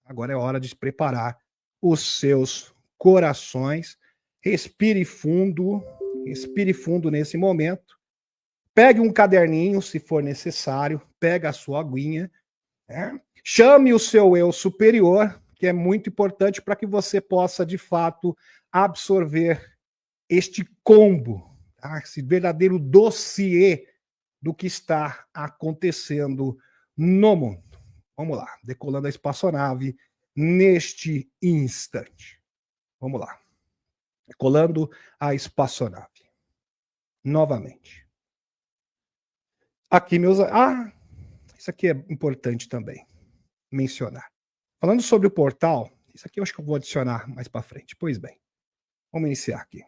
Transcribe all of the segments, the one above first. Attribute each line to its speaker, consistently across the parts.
Speaker 1: Agora é hora de preparar os seus corações. Respire fundo nesse momento. Pegue um caderninho, se for necessário, pega a sua aguinha, né? Chame o seu eu superior, que é muito importante para que você possa, de fato, absorver este combo, tá? Esse verdadeiro dossiê do que está acontecendo no mundo. Vamos lá, decolando a espaçonave neste instante. Vamos lá. Decolando a espaçonave. Novamente. Aqui, meus... isso aqui é importante também mencionar. Falando sobre o portal, isso aqui eu acho que eu vou adicionar mais para frente. Pois bem, vamos iniciar aqui.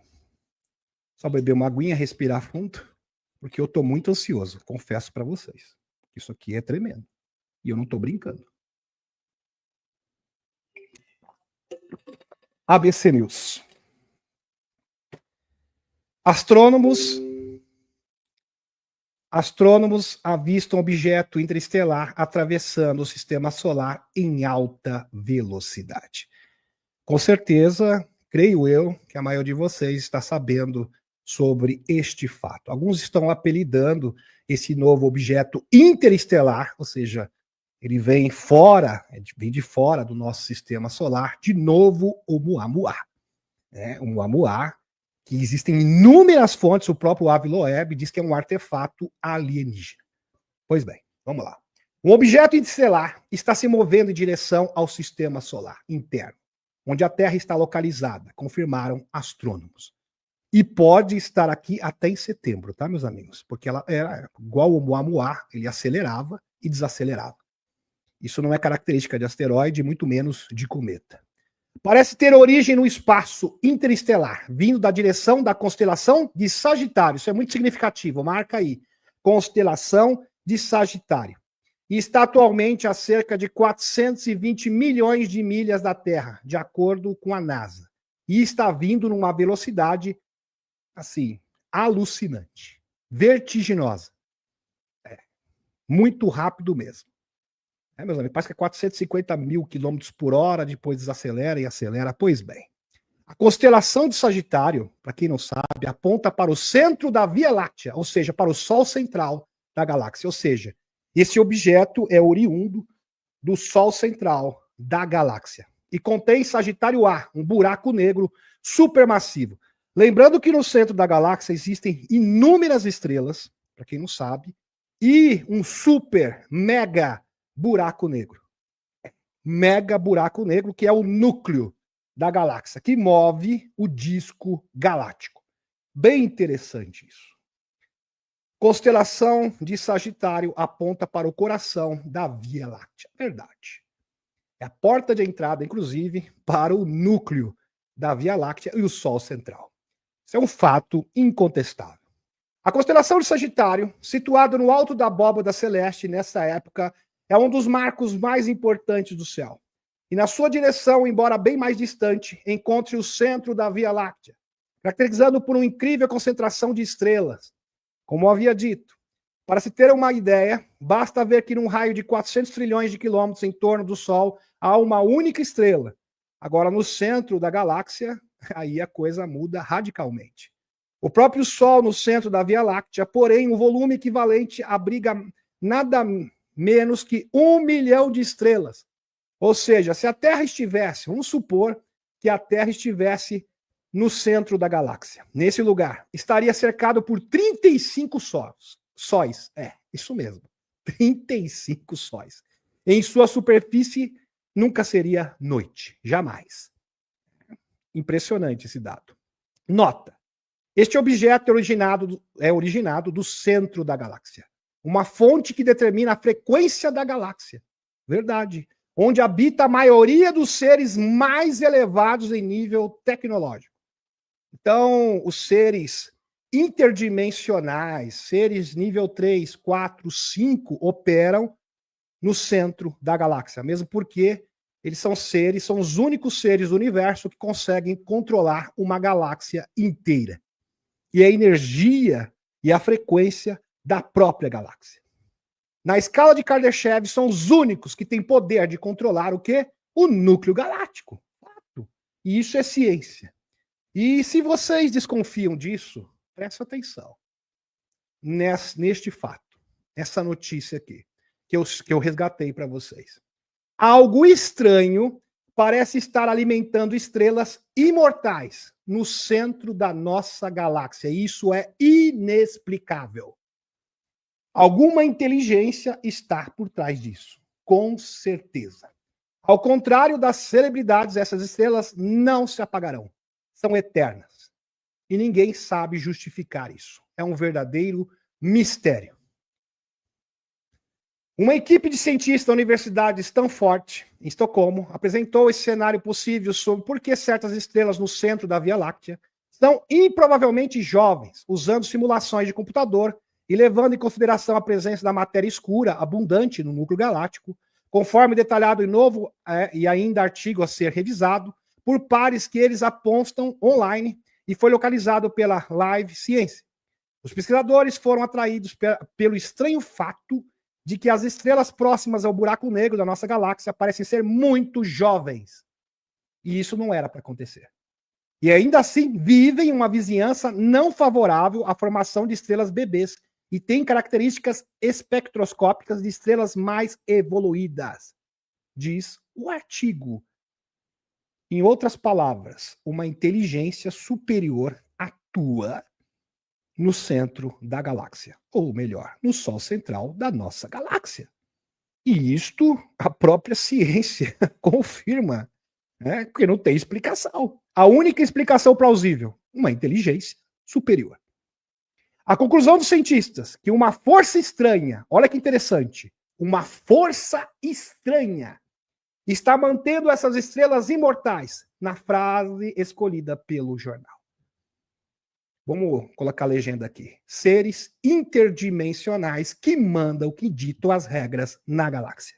Speaker 1: Só beber uma aguinha, respirar fundo, porque eu estou muito ansioso, confesso para vocês. Isso aqui é tremendo. E eu não estou brincando. ABC News. Astrônomos avistam objeto interestelar atravessando o sistema solar em alta velocidade. Com certeza, creio eu, que a maioria de vocês está sabendo sobre este fato. Alguns estão apelidando esse novo objeto interestelar, ou seja, ele vem de fora do nosso sistema solar, de novo Oumuamua. O Oumuamua, que existem inúmeras fontes, o próprio Avi Loeb diz que é um artefato alienígena. Pois bem, vamos lá. Um objeto interestelar está se movendo em direção ao sistema solar interno, onde a Terra está localizada, confirmaram astrônomos. E pode estar aqui até em setembro, tá, meus amigos? Porque ela era igual o Oumuamua, ele acelerava e desacelerava. Isso não é característica de asteroide, muito menos de cometa. Parece ter origem no espaço interestelar, vindo da direção da constelação de Sagitário. Isso é muito significativo, marca aí. Constelação de Sagitário. E está atualmente a cerca de 420 milhões de milhas da Terra, de acordo com a NASA. E está vindo numa velocidade, assim, alucinante, vertiginosa. Muito rápido mesmo. Meus amigos, parece que é 450 mil quilômetros por hora, depois desacelera e acelera. Pois bem, a constelação de Sagitário, para quem não sabe, aponta para o centro da Via Láctea, ou seja, para o Sol central da galáxia. Ou seja, esse objeto é oriundo do Sol central da galáxia. E contém Sagitário A, um buraco negro supermassivo. Lembrando que no centro da galáxia existem inúmeras estrelas, para quem não sabe, e um super, mega buraco negro. Mega buraco negro, que é o núcleo da galáxia, que move o disco galáctico. Bem interessante isso. Constelação de Sagitário aponta para o coração da Via Láctea. Verdade. É a porta de entrada, inclusive, para o núcleo da Via Láctea e o Sol central. Isso é um fato incontestável. A constelação de Sagitário, situada no alto da abóbada celeste nessa época, é um dos marcos mais importantes do céu. E na sua direção, embora bem mais distante, encontre o centro da Via Láctea, caracterizado por uma incrível concentração de estrelas. Como havia dito, para se ter uma ideia, basta ver que num raio de 400 trilhões de quilômetros em torno do Sol há uma única estrela. Agora, no centro da galáxia, aí a coisa muda radicalmente. O próprio Sol no centro da Via Láctea, porém, um volume equivalente abriga nada menos que 1 milhão de estrelas. Ou seja, se a Terra estivesse, vamos supor que a Terra estivesse no centro da galáxia, nesse lugar, estaria cercado por 35 sóis. Isso mesmo, 35 sóis. Em sua superfície, nunca seria noite, jamais. Impressionante esse dado. Nota, este objeto é originado do centro da galáxia. Uma fonte que determina a frequência da galáxia. Verdade. Onde habita a maioria dos seres mais elevados em nível tecnológico. Então, os seres interdimensionais, seres nível 3, 4, 5, operam no centro da galáxia. Mesmo porque eles são os únicos seres do universo que conseguem controlar uma galáxia inteira. E a energia e a frequência da própria galáxia. Na escala de Kardashev, são os únicos que têm poder de controlar o quê? o núcleo galáctico. Fato. E isso é ciência. E se vocês desconfiam disso, prestem atenção neste fato, essa notícia aqui, que eu resgatei para vocês. Algo estranho parece estar alimentando estrelas imortais no centro da nossa galáxia. Isso é inexplicável. Alguma inteligência está por trás disso, com certeza. Ao contrário das celebridades, essas estrelas não se apagarão. São eternas. E ninguém sabe justificar isso. É um verdadeiro mistério. Uma equipe de cientistas da Universidade de Stanford, em Estocolmo, apresentou esse cenário possível sobre por que certas estrelas no centro da Via Láctea são improvavelmente jovens, usando simulações de computador e levando em consideração a presença da matéria escura abundante no núcleo galáctico, conforme detalhado em novo e ainda artigo a ser revisado, por pares que eles apontam online e foi localizado pela Live Science. Os pesquisadores foram atraídos pelo estranho fato de que as estrelas próximas ao buraco negro da nossa galáxia parecem ser muito jovens. E isso não era para acontecer. E ainda assim vivem em uma vizinhança não favorável à formação de estrelas bebês e têm características espectroscópicas de estrelas mais evoluídas, diz o artigo. Em outras palavras, uma inteligência superior atua no centro da galáxia, ou melhor, no Sol central da nossa galáxia. E isto a própria ciência confirma, né? Porque não tem explicação. A única explicação plausível, uma inteligência superior. A conclusão dos cientistas que uma força estranha, olha que interessante, uma força estranha está mantendo essas estrelas imortais na frase escolhida pelo jornal. Vamos colocar a legenda aqui. Seres interdimensionais que mandam, que ditam as regras na galáxia.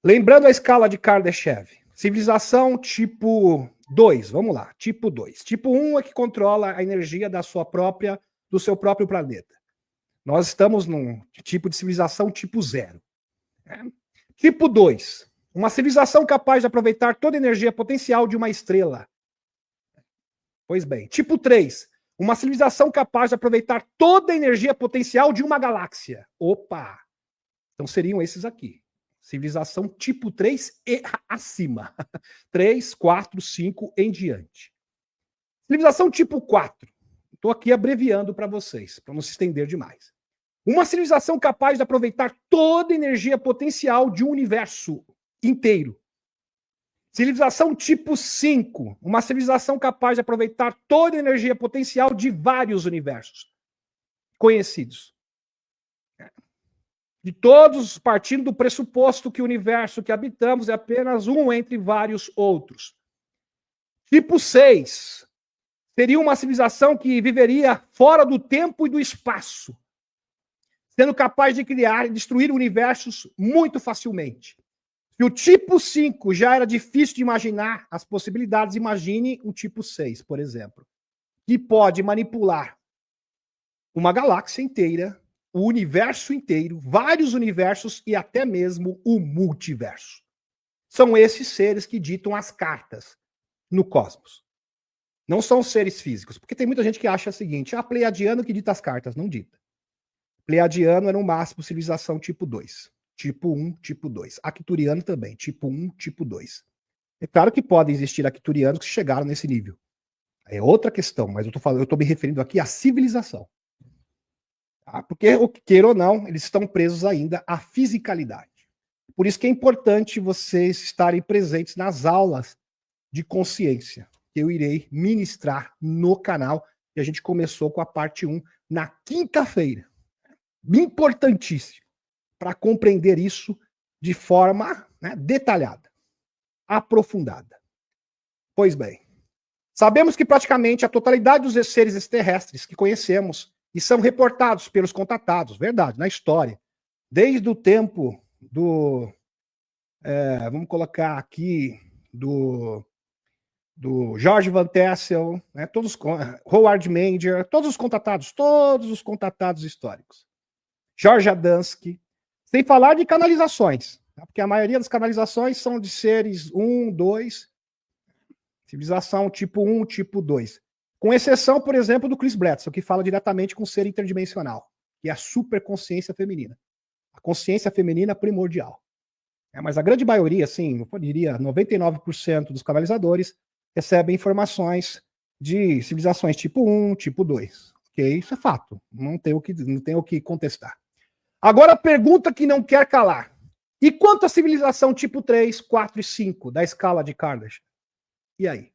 Speaker 1: Lembrando a escala de Kardashev. Civilização tipo 2, vamos lá, tipo 2. Tipo 1 é que controla a energia do seu próprio planeta. Nós estamos num tipo de civilização tipo 0. Né? Tipo 2, uma civilização capaz de aproveitar toda a energia potencial de uma estrela. Pois bem, tipo 3, uma civilização capaz de aproveitar toda a energia potencial de uma galáxia. Opa! Então seriam esses aqui. Civilização tipo 3 e acima. 3, 4, 5 em diante. Civilização tipo 4. Estou aqui abreviando para vocês, para não se estender demais. Uma civilização capaz de aproveitar toda a energia potencial de um universo inteiro. Civilização tipo 5, uma civilização capaz de aproveitar toda a energia potencial de vários universos conhecidos. De todos, partindo do pressuposto que o universo que habitamos é apenas um entre vários outros. Tipo 6, seria uma civilização que viveria fora do tempo e do espaço, sendo capaz de criar e destruir universos muito facilmente. Se o tipo 5 já era difícil de imaginar as possibilidades, imagine um tipo 6, por exemplo, que pode manipular uma galáxia inteira, o universo inteiro, vários universos e até mesmo o multiverso. São esses seres que ditam as cartas no cosmos. Não são seres físicos, porque tem muita gente que acha o seguinte, pleiadiano que dita as cartas, não dita. Pleiadiano é no máximo civilização tipo 2. Tipo 1, tipo 2. Arcturiano também, tipo 1, tipo 2. É claro que podem existir arcturianos que chegaram nesse nível. É outra questão, mas eu estou me referindo aqui à civilização. Tá? Porque, queira ou não, eles estão presos ainda à fisicalidade. Por isso que é importante vocês estarem presentes nas aulas de consciência, que eu irei ministrar no canal, e a gente começou com a parte 1 na quinta-feira. Importantíssimo, para compreender isso de forma detalhada, aprofundada. Pois bem, sabemos que praticamente a totalidade dos seres extraterrestres que conhecemos e são reportados pelos contatados, verdade, na história, desde o tempo do, vamos colocar aqui, do George Van Tassel, Howard Menger, todos os contatados históricos. George Adamski, sem falar de canalizações. Tá? Porque a maioria das canalizações são de seres 1, 2, civilização tipo 1, tipo 2. Com exceção, por exemplo, do Chris Bledsoe, que fala diretamente com o ser interdimensional, que é a superconsciência feminina. A consciência feminina primordial. Mas a grande maioria, assim, eu diria 99% dos canalizadores recebem informações de civilizações tipo 1, tipo 2. Ok? Isso é fato. Não tem o que contestar. Agora a pergunta que não quer calar. E quanto à civilização tipo 3, 4 e 5 da escala de Kardashev? E aí?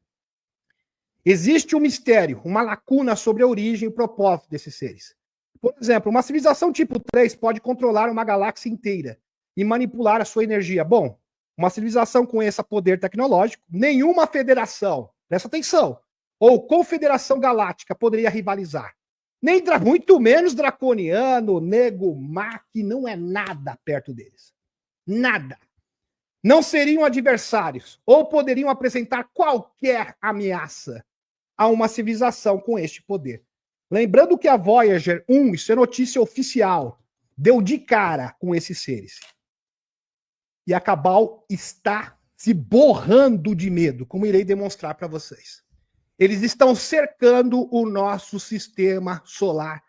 Speaker 1: Existe um mistério, uma lacuna sobre a origem e o propósito desses seres. Por exemplo, uma civilização tipo 3 pode controlar uma galáxia inteira e manipular a sua energia. Bom, uma civilização com esse poder tecnológico, nenhuma federação, presta atenção, ou confederação galáctica poderia rivalizar. Nem muito menos draconiano, nego, Mac, não é nada perto deles. Nada. Não seriam adversários ou poderiam apresentar qualquer ameaça a uma civilização com este poder. Lembrando que a Voyager 1, isso é notícia oficial, deu de cara com esses seres. E a Cabal está se borrando de medo, como irei demonstrar para vocês. Eles estão cercando o nosso sistema solar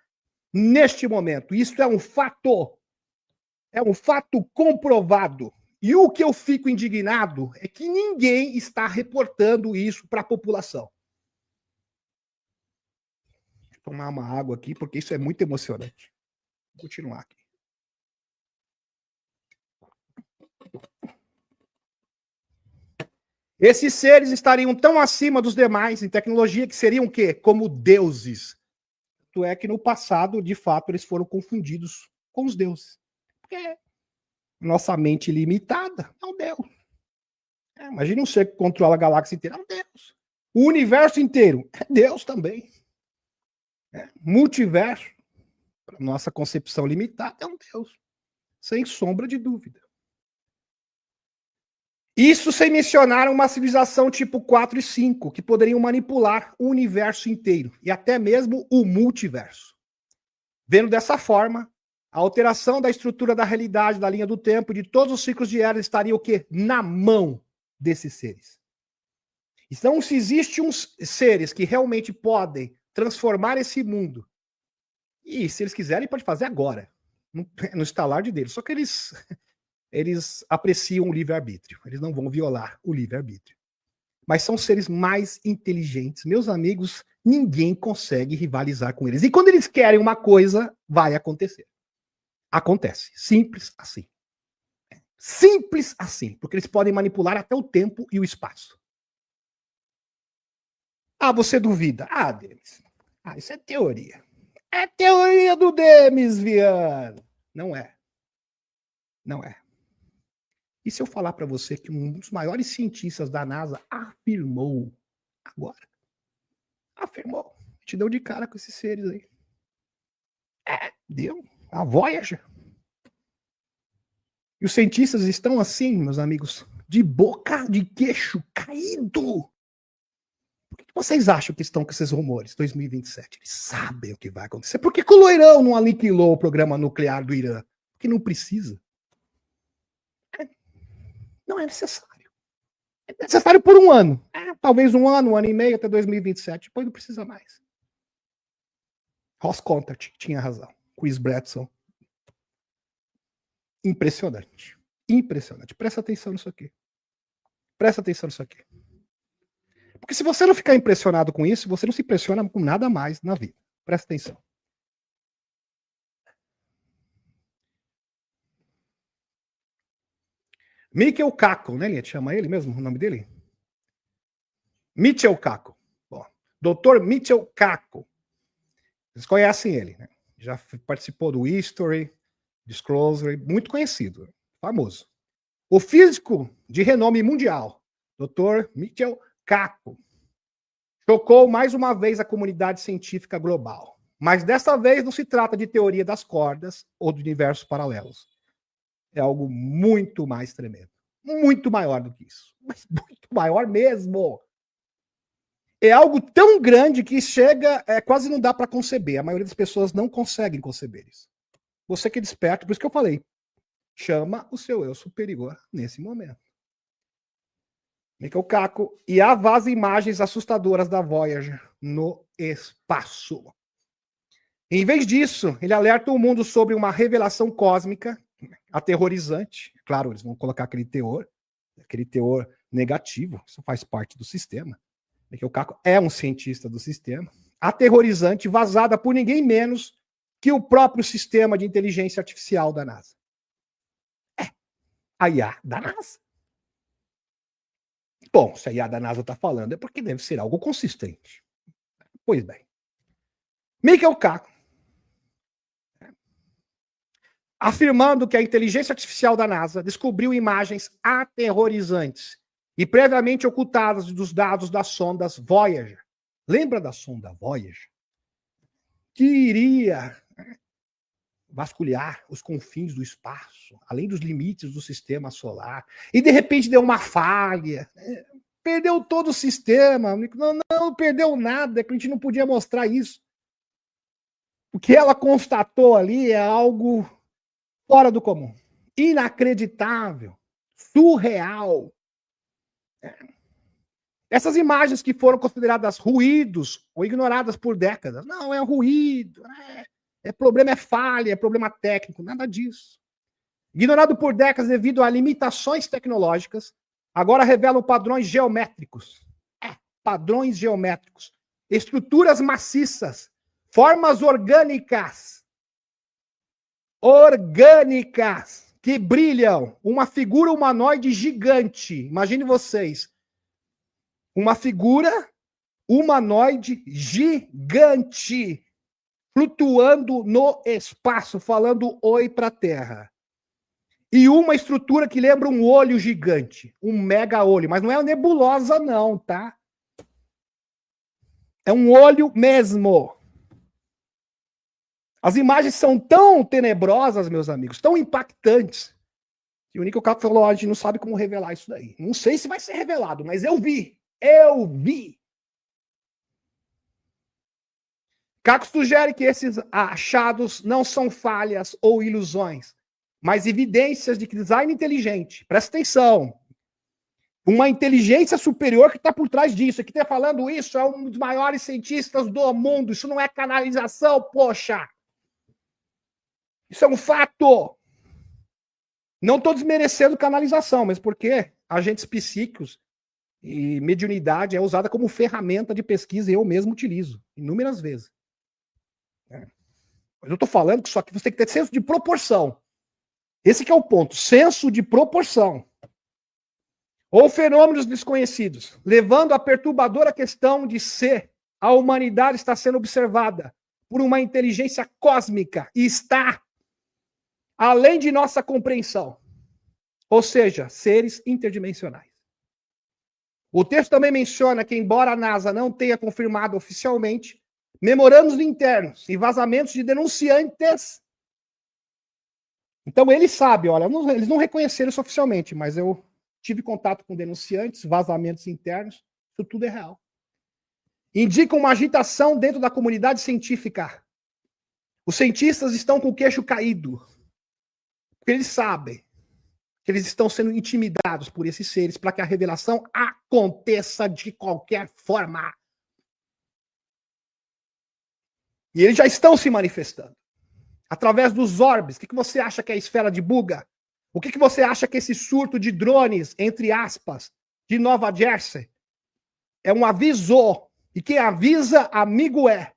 Speaker 1: neste momento. Isso é um fato. É um fato comprovado. E o que eu fico indignado é que ninguém está reportando isso para a população. Vou tomar uma água aqui, porque isso é muito emocionante. Vou continuar aqui. Esses seres estariam tão acima dos demais em tecnologia que seriam o quê? Como deuses. Tanto é que no passado, de fato, eles foram confundidos com os deuses. Porque nossa mente limitada é um deus. Imagina um ser que controla a galáxia inteira, é um deus. O universo inteiro é Deus também. Multiverso, para nossa concepção limitada, é um Deus. Sem sombra de dúvida. Isso sem mencionar uma civilização tipo 4 e 5, que poderiam manipular o universo inteiro, e até mesmo o multiverso. Vendo dessa forma, a alteração da estrutura da realidade, da linha do tempo, de todos os ciclos de era, estaria o quê? Na mão desses seres. Então, se existem uns seres que realmente podem transformar esse mundo, e se eles quiserem, pode fazer agora, no estalar de deles. Só que eles apreciam o livre-arbítrio. Eles não vão violar o livre-arbítrio. Mas são seres mais inteligentes. Meus amigos, ninguém consegue rivalizar com eles. E quando eles querem uma coisa, vai acontecer. Acontece. Simples assim. Simples assim. Porque eles podem manipular até o tempo e o espaço. Ah, você duvida. Ah, Demis. Ah, isso é teoria. É teoria do Demis, Viana. Não é. Não é. E se eu falar para você que um dos maiores cientistas da NASA afirmou agora? Afirmou. Te deu de cara com esses seres aí. Deu. A Voyager. E os cientistas estão assim, meus amigos, de boca, de queixo caído. Por que vocês acham que estão com esses rumores? 2027. Eles sabem o que vai acontecer. Por que o Loirão não aniquilou o programa nuclear do Irã? Porque não precisa. Não é necessário. É necessário por um ano. Talvez um ano e meio, até 2027. Depois não precisa mais. Ross Contact tinha razão. Chris Bledsoe. Impressionante. Impressionante. Presta atenção nisso aqui. Presta atenção nisso aqui. Porque se você não ficar impressionado com isso, você não se impressiona com nada mais na vida. Presta atenção. Michio Kaku, né, Liet? Chama ele mesmo, o nome dele? Michio Kaku. Bom, Dr. Michio Kaku. Vocês conhecem ele, né? Já participou do History, Disclosure, muito conhecido, famoso. O físico de renome mundial, Dr. Michio Kaku, chocou mais uma vez a comunidade científica global. Mas dessa vez não se trata de teoria das cordas ou de universos paralelos. É algo muito mais tremendo. Muito maior do que isso. Mas muito maior mesmo. É algo tão grande que chega, quase não dá para conceber. A maioria das pessoas não conseguem conceber isso. Você que é desperto, por isso que eu falei. chama o seu eu superior nesse momento. Michael Caco, e há vaza imagens assustadoras da Voyager no espaço. Em vez disso, ele alerta o mundo sobre uma revelação cósmica aterrorizante. Claro, eles vão colocar aquele teor negativo, isso faz parte do sistema. Michael Caco é um cientista do sistema, aterrorizante, vazada por ninguém menos que o próprio sistema de inteligência artificial da NASA. A IA da NASA. Bom, se a IA da NASA está falando, é porque deve ser algo consistente. Pois bem. Michael Caco, afirmando que a inteligência artificial da NASA descobriu imagens aterrorizantes e previamente ocultadas dos dados das sondas Voyager. Lembra da sonda Voyager? Que iria vasculhar os confins do espaço, além dos limites do sistema solar, e de repente deu uma falha, perdeu todo o sistema, não perdeu nada, é que a gente não podia mostrar isso. O que ela constatou ali é algo fora do comum, inacreditável, surreal. Essas imagens que foram consideradas ruídos ou ignoradas por décadas, não, é ruído, problema é falha, é problema técnico, nada disso. Ignorado por décadas devido a limitações tecnológicas, agora revelam padrões geométricos. Padrões geométricos. Estruturas maciças. Formas orgânicas. Orgânicas. Que brilham. Uma figura humanoide gigante. Imagine vocês. Uma figura humanoide gigante. Flutuando no espaço, falando oi para a Terra. E uma estrutura que lembra um olho gigante, um mega olho, mas não é uma nebulosa não, tá? É um olho mesmo. As imagens são tão tenebrosas, meus amigos, tão impactantes, que o Michael Caco falou, a gente não sabe como revelar isso daí. Não sei se vai ser revelado, mas eu vi. Eu vi. Caco sugere que esses achados não são falhas ou ilusões, mas evidências de que design inteligente, presta atenção, uma inteligência superior que está por trás disso, que está falando isso, é um dos maiores cientistas do mundo, isso não é canalização, poxa. Isso é um fato. Não estou desmerecendo canalização, mas porque agentes psíquicos e mediunidade é usada como ferramenta de pesquisa e eu mesmo utilizo, inúmeras vezes. Mas eu estou falando que só que você tem que ter senso de proporção. Esse que é o ponto, senso de proporção. Ou fenômenos desconhecidos, levando à perturbadora questão de se a humanidade está sendo observada por uma inteligência cósmica e está além de nossa compreensão. Ou seja, seres interdimensionais. O texto também menciona que, embora a NASA não tenha confirmado oficialmente, memorandos internos e vazamentos de denunciantes. Então ele sabe, olha, eles não reconheceram isso oficialmente, mas eu tive contato com denunciantes, vazamentos internos, isso tudo é real. Indicam uma agitação dentro da comunidade científica. Os cientistas estão com o queixo caído, porque eles sabem que eles estão sendo intimidados por esses seres para que a revelação aconteça de qualquer forma. E eles já estão se manifestando. Através dos orbes. O que você acha que é a esfera de Buga? O que você acha que esse surto de drones, entre aspas, de Nova Jersey, é um aviso? E quem avisa, amigo é.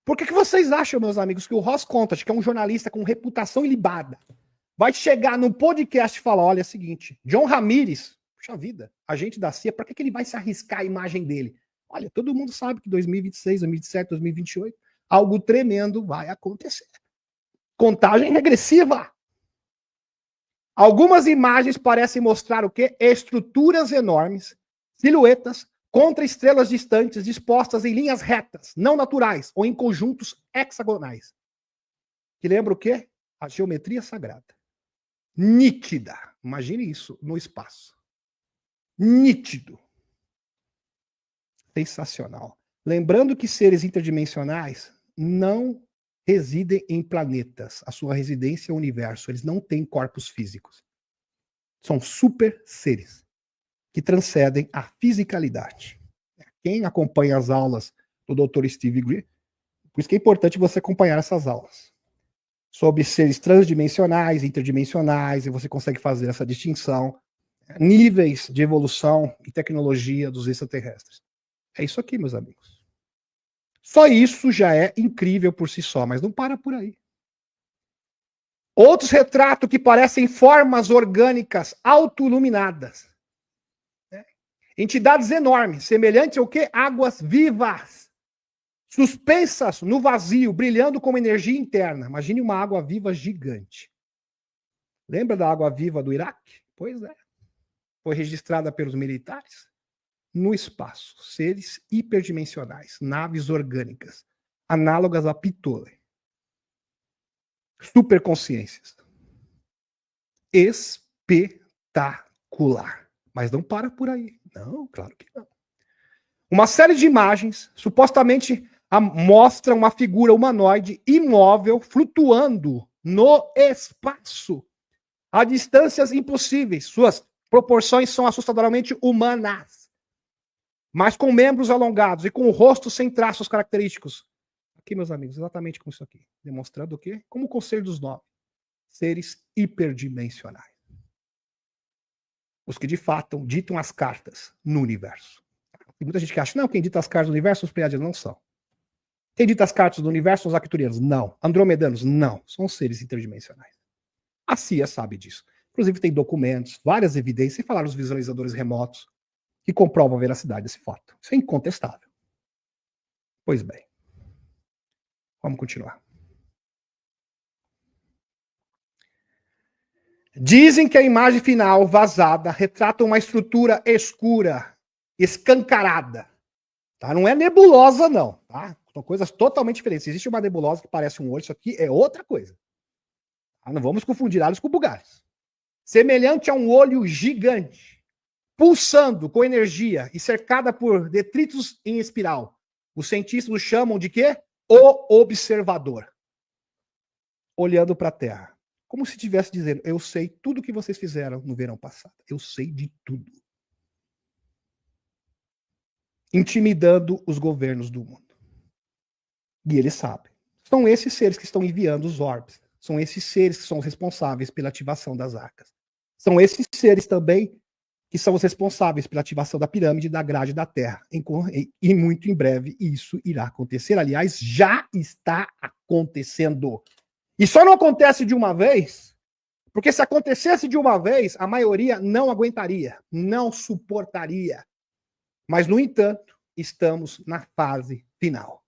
Speaker 1: Por que vocês acham, meus amigos, que o Ross Contas, que é um jornalista com reputação ilibada, vai chegar num podcast e falar, olha, é o seguinte, John Ramirez, puxa vida, agente da CIA, para que ele vai se arriscar a imagem dele? Olha, todo mundo sabe que 2026, 2027, 2028, algo tremendo vai acontecer. Contagem regressiva. Algumas imagens parecem mostrar o quê? Estruturas enormes, silhuetas, contra estrelas distantes dispostas em linhas retas, não naturais, ou em conjuntos hexagonais. Que lembra o quê? A geometria sagrada. Nítida. Imagine isso no espaço. Nítido. Sensacional. Lembrando que seres interdimensionais não residem em planetas. A sua residência é o universo. Eles não têm corpos físicos. São super seres que transcendem a fisicalidade. Quem acompanha as aulas do Dr. Steve Greer, por isso que é importante você acompanhar essas aulas. Sobre seres transdimensionais, interdimensionais, e você consegue fazer essa distinção. Níveis de evolução e tecnologia dos extraterrestres. É isso aqui, meus amigos. Só isso já é incrível por si só, mas não para por aí. Outros retratos que parecem formas orgânicas autoiluminadas. Entidades enormes, semelhantes ao quê? Águas vivas. Suspensas no vazio, brilhando como energia interna. Imagine uma água viva gigante. Lembra da água viva do Iraque? Pois é. Foi registrada pelos militares no espaço. Seres hiperdimensionais, naves orgânicas, análogas a Ptolemy. Superconsciências. Espetacular. Mas não para por aí. Não, claro que não. Uma série de imagens supostamente mostram uma figura humanoide imóvel flutuando no espaço a distâncias impossíveis. Suas proporções são assustadoramente humanas, mas com membros alongados e com o rosto sem traços característicos. Aqui, meus amigos, exatamente como isso aqui. Demonstrando o quê? Como o Conselho dos Nove. Seres hiperdimensionais. Os que de fato ditam as cartas no universo. Tem muita gente que acha, não, quem dita as cartas do universo são os pleiadianos. Não são. Quem dita as cartas do universo são os arcturianos. Não. Andromedanos. Não. São seres interdimensionais. A CIA sabe disso. Inclusive tem documentos, várias evidências, sem falar os visualizadores remotos, que comprovam a veracidade desse fato. Isso é incontestável. Pois bem. Vamos continuar. Dizem que a imagem final, vazada, retrata uma estrutura escura, escancarada. Tá? Não é nebulosa, não. Tá? São coisas totalmente diferentes. Existe uma nebulosa que parece um olho, isso aqui é outra coisa. Tá? Não vamos confundir alhos com bugalhos. Semelhante a um olho gigante, pulsando com energia e cercada por detritos em espiral. Os cientistas o chamam de quê? O observador. Olhando para a Terra. Como se estivesse dizendo, eu sei tudo que vocês fizeram no verão passado. Eu sei de tudo. Intimidando os governos do mundo. E eles sabem. São esses seres que estão enviando os orbes. São esses seres que são os responsáveis pela ativação das arcas. São esses seres também que são os responsáveis pela ativação da pirâmide da grade da Terra. E muito em breve isso irá acontecer. Aliás, já está acontecendo. E só não acontece de uma vez, porque se acontecesse de uma vez, a maioria não aguentaria, não suportaria. Mas, no entanto, estamos na fase final.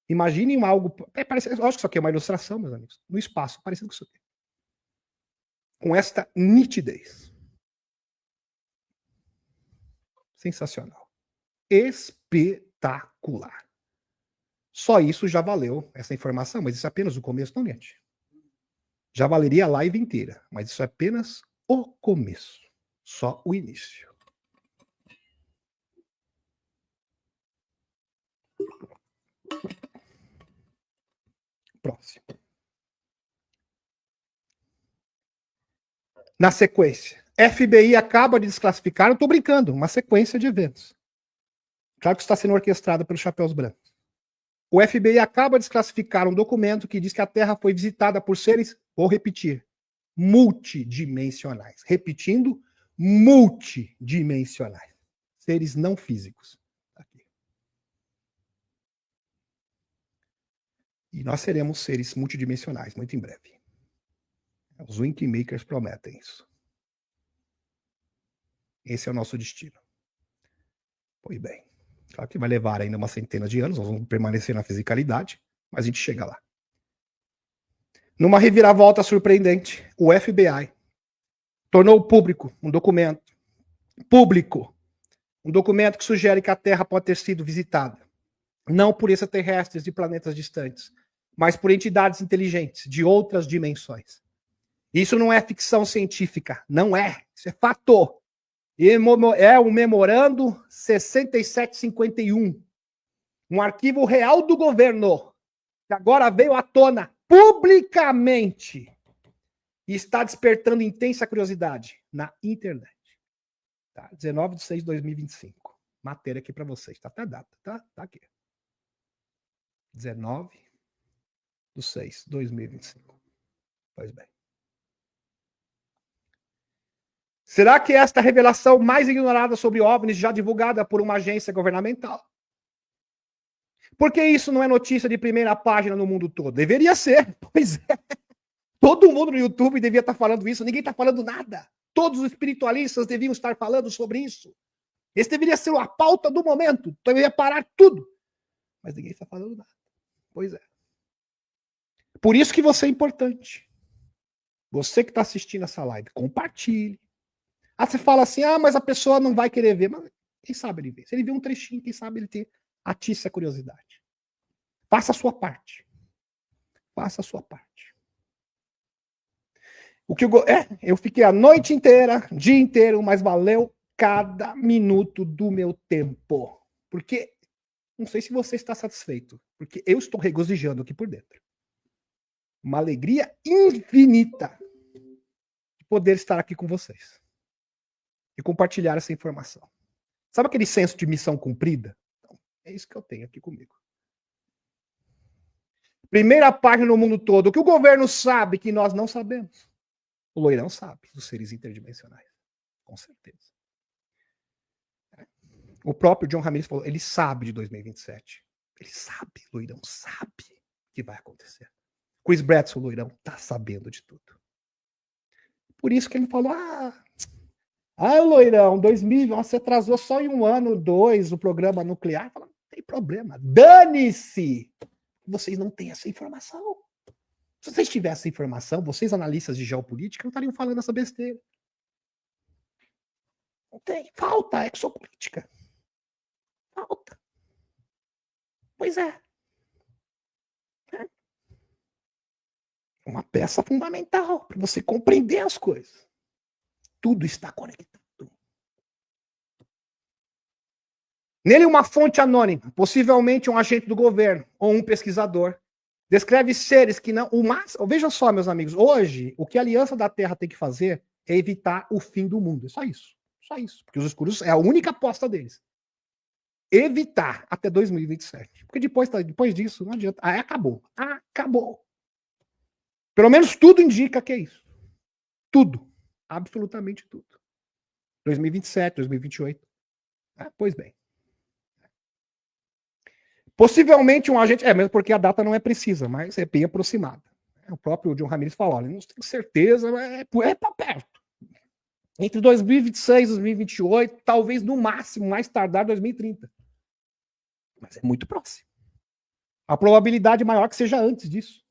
Speaker 1: Imaginem algo... acho que isso aqui é uma ilustração, meus amigos. No espaço, parecido com isso aqui. Com esta nitidez. Sensacional. Espetacular. Só isso já valeu essa informação, mas isso é apenas o começo, não, gente? Já valeria a live inteira, mas isso é apenas o começo. Só o início. Próximo. Na sequência, FBI acaba de desclassificar, não estou brincando, uma sequência de eventos. Claro que está sendo orquestrada pelos chapéus brancos. O FBI acaba de desclassificar um documento que diz que a Terra foi visitada por seres, vou repetir, multidimensionais. Repetindo, multidimensionais. Seres não físicos. Aqui. E nós seremos seres multidimensionais muito em breve. Os Winkmakers prometem isso. Esse é o nosso destino. Pois bem. Claro que vai levar ainda uma centena de anos, nós vamos permanecer na fisicalidade, mas a gente chega lá. Numa reviravolta surpreendente, o FBI tornou público um documento que sugere que a Terra pode ter sido visitada, não por extraterrestres de planetas distantes, mas por entidades inteligentes de outras dimensões. Isso não é ficção científica, não é, isso é fato. É o memorando 6751, um arquivo real do governo, que agora veio à tona publicamente e está despertando intensa curiosidade na internet. Tá? 19/6/2025. Matéria aqui para vocês. Tá até a data, tá? Tá aqui. 19/6/2025. Pois bem. Será que esta é a revelação mais ignorada sobre OVNIs já divulgada por uma agência governamental? Por que isso não é notícia de primeira página no mundo todo? Deveria ser, pois é. Todo mundo no YouTube devia estar falando isso, ninguém está falando nada. Todos os espiritualistas deviam estar falando sobre isso. Esse deveria ser a pauta do momento, deveria parar tudo. Mas ninguém está falando nada. Pois é. Por isso que você é importante. Você que está assistindo essa live, compartilhe. Ah, você fala assim, mas a pessoa não vai querer ver. Mas quem sabe ele vê? Se ele vê um trechinho, quem sabe ele atiça a curiosidade. Faça a sua parte. Faça a sua parte. O que eu fiquei a noite inteira, dia inteiro, mas valeu cada minuto do meu tempo. Porque, não sei se você está satisfeito, porque eu estou regozijando aqui por dentro. Uma alegria infinita de poder estar aqui com vocês. E compartilhar essa informação. Sabe aquele senso de missão cumprida? Então, é isso que eu tenho aqui comigo. Primeira página no mundo todo. O que o governo sabe que nós não sabemos? O Loirão sabe dos seres interdimensionais. Com certeza. O próprio John Ramirez falou, ele sabe de 2027. Ele sabe, Loirão sabe que vai acontecer. Chris Bradson, o Loirão, tá sabendo de tudo. Por isso que ele falou, Loirão, 2000, você atrasou só em 1 ano, 2, o programa nuclear. Fala, não tem problema, dane-se! Vocês não têm essa informação. Se vocês tivessem essa informação, vocês analistas de geopolítica não estariam falando essa besteira. Não tem, falta exopolítica. Falta. Pois é. Uma peça fundamental para você compreender as coisas. Tudo está conectado. Nele, uma fonte anônima, possivelmente um agente do governo ou um pesquisador, descreve seres que não... Veja só, meus amigos, hoje, o que a Aliança da Terra tem que fazer é evitar o fim do mundo. É só isso. Só isso. Porque os escuros é a única aposta deles. Evitar até 2027. Porque depois disso, não adianta. Aí acabou. Acabou. Pelo menos tudo indica que é isso. Tudo. Absolutamente tudo. 2027, 2028. Pois bem. Possivelmente um agente... mesmo porque a data não é precisa, mas é bem aproximada. O próprio John Ramirez falou, olha, não tenho certeza, mas é para perto. Entre 2026 e 2028, talvez no máximo, mais tardar 2030. Mas é muito próximo. A probabilidade maior que seja antes disso.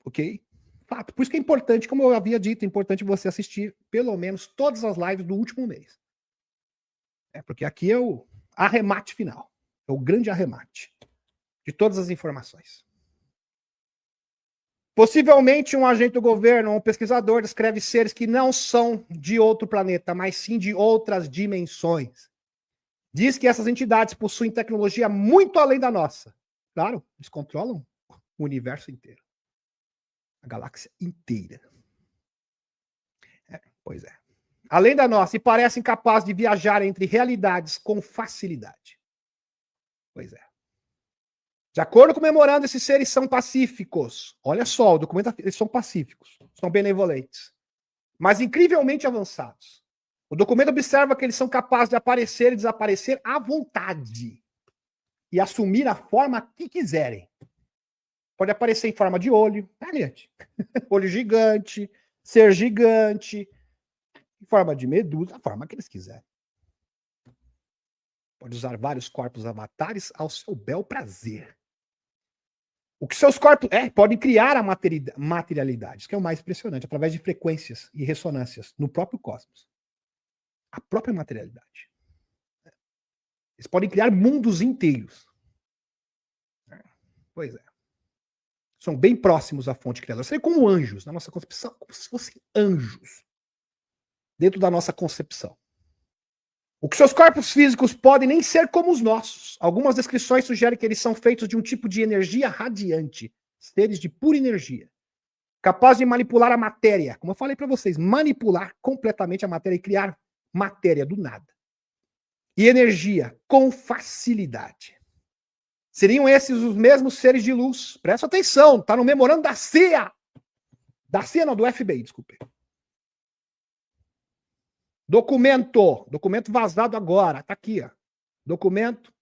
Speaker 1: Ok? Fato. Por isso que é importante, como eu havia dito, é importante você assistir pelo menos todas as lives do último mês. Porque aqui é o arremate final. É o grande arremate de todas as informações. Possivelmente um agente do governo ou um pesquisador descreve seres que não são de outro planeta, mas sim de outras dimensões. Diz que essas entidades possuem tecnologia muito além da nossa. Claro, eles controlam o universo inteiro. A galáxia inteira. Pois é. Além da nossa, e parecem capazes de viajar entre realidades com facilidade. Pois é. De acordo com o memorando, esses seres são pacíficos. Olha só, o documento, eles são pacíficos, são benevolentes, mas incrivelmente avançados. O documento observa que eles são capazes de aparecer e desaparecer à vontade e assumir a forma que quiserem. Pode aparecer em forma de olho, gente? Olho gigante, ser gigante, em forma de medusa, a forma que eles quiserem. Pode usar vários corpos avatares ao seu bel prazer. O que seus corpos podem criar a materialidade, isso que é o mais impressionante, através de frequências e ressonâncias no próprio cosmos. A própria materialidade. Eles podem criar mundos inteiros. Pois é. São bem próximos à fonte criadora. Seria como anjos, na nossa concepção, como se fossem anjos. Dentro da nossa concepção. O que seus corpos físicos podem nem ser como os nossos. Algumas descrições sugerem que eles são feitos de um tipo de energia radiante, seres de pura energia, capaz de manipular a matéria. Como eu falei para vocês, manipular completamente a matéria e criar matéria do nada. E energia com facilidade. Seriam esses os mesmos seres de luz. Presta atenção, está no memorando da CIA. Da CIA não, do FBI, desculpe. Documento vazado agora, tá aqui, ó. Documento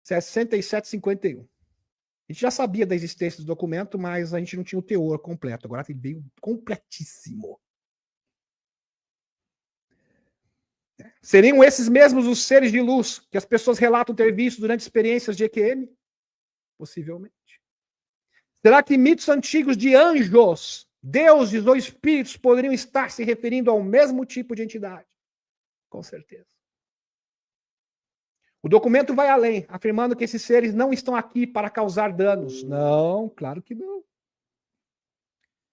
Speaker 1: 6751. A gente já sabia da existência do documento, mas a gente não tinha o teor completo. Agora ele veio completíssimo. Seriam esses mesmos os seres de luz que as pessoas relatam ter visto durante experiências de EQM? Possivelmente. Será que mitos antigos de anjos, deuses ou espíritos poderiam estar se referindo ao mesmo tipo de entidade? Com certeza. O documento vai além, afirmando que esses seres não estão aqui para causar danos. Não, claro que não.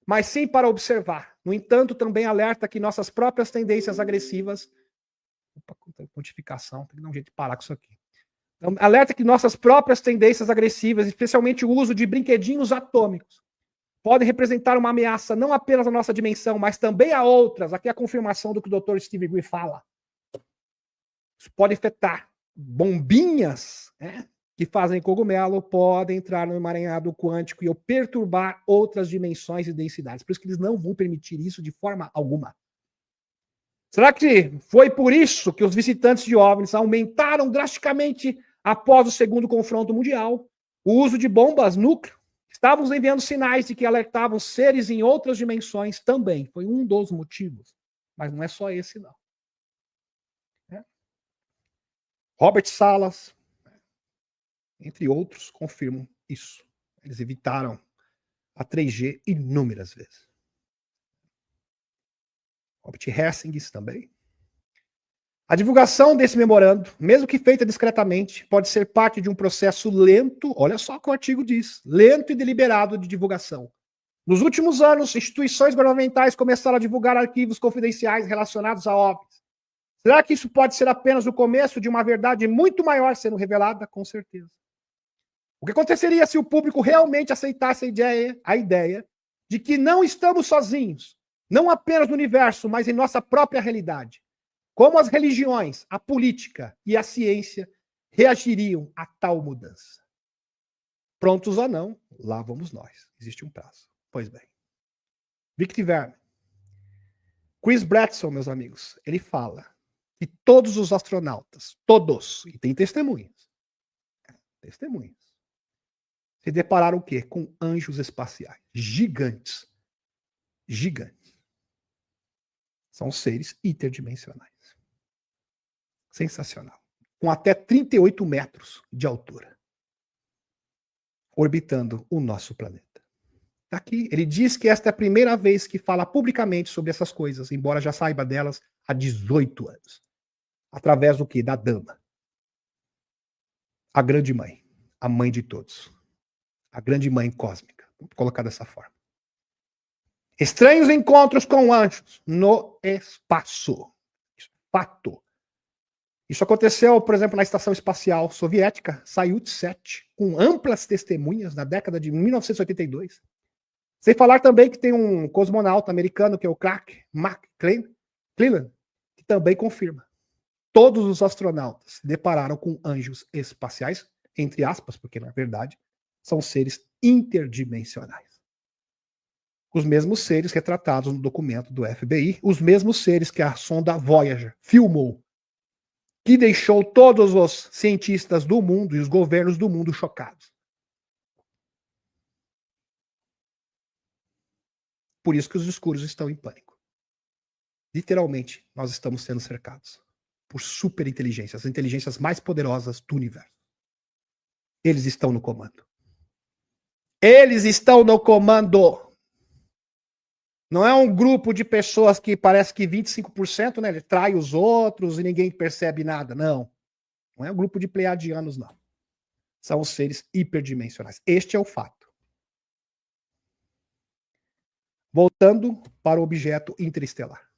Speaker 1: Mas sim para observar. No entanto, também alerta que nossas próprias tendências agressivas... Opa, quantificação, tem que dar um jeito de parar com isso aqui. Então, alerta que nossas próprias tendências agressivas, especialmente o uso de brinquedinhos atômicos, podem representar uma ameaça não apenas à nossa dimensão, mas também a outras. Aqui é a confirmação do que o Dr. Steve Greer fala. Isso pode afetar bombinhas, né, que fazem cogumelo, podem entrar no emaranhado quântico e perturbar outras dimensões e densidades. Por isso que eles não vão permitir isso de forma alguma. Será que foi por isso que os visitantes de OVNIs aumentaram drasticamente após o segundo confronto mundial o uso de bombas núcleo? Estávamos enviando sinais de que alertavam seres em outras dimensões também. Foi um dos motivos. Mas não é só esse, não. Robert Salas, entre outros, confirmam isso. Eles evitaram a 3G inúmeras vezes. Robert Hessings também. A divulgação desse memorando, mesmo que feita discretamente, pode ser parte de um processo lento, olha só o que o artigo diz, lento e deliberado de divulgação. Nos últimos anos, instituições governamentais começaram a divulgar arquivos confidenciais relacionados a OVNIs. Será que isso pode ser apenas o começo de uma verdade muito maior sendo revelada? Com certeza. O que aconteceria se o público realmente aceitasse a ideia de que não estamos sozinhos, não apenas no universo, mas em nossa própria realidade? Como as religiões, a política e a ciência reagiriam a tal mudança? Prontos ou não, lá vamos nós. Existe um prazo. Pois bem. Victor Verme. Chris Bradson, meus amigos, ele fala que todos os astronautas, todos, e tem testemunhas, se depararam o quê? Com anjos espaciais. Gigantes. Gigantes. São seres interdimensionais. Sensacional. Com até 38 metros de altura. Orbitando o nosso planeta. Tá aqui. Ele diz que esta é a primeira vez que fala publicamente sobre essas coisas, embora já saiba delas há 18 anos. Através do quê? Da dama. A grande mãe. A mãe de todos. A grande mãe cósmica. Vamos colocar dessa forma. Estranhos encontros com anjos no espaço. Fato. Isso aconteceu, por exemplo, na Estação Espacial Soviética, Salyut-7, com amplas testemunhas na década de 1982. Sem falar também que tem um cosmonauta americano, que é o McClellan, que também confirma. Todos os astronautas se depararam com anjos espaciais, entre aspas, porque, na verdade, são seres interdimensionais. Os mesmos seres retratados no documento do FBI, os mesmos seres que a sonda Voyager filmou, que deixou todos os cientistas do mundo e os governos do mundo chocados. Por isso que os escuros estão em pânico. Literalmente, nós estamos sendo cercados por superinteligências, as inteligências mais poderosas do universo. Eles estão no comando. Eles estão no comando. Não é um grupo de pessoas que parece que 25%, né, ele trai os outros e ninguém percebe nada. Não. Não é um grupo de pleiadianos, não. São os seres hiperdimensionais. Este é o fato. Voltando para o objeto interestelar.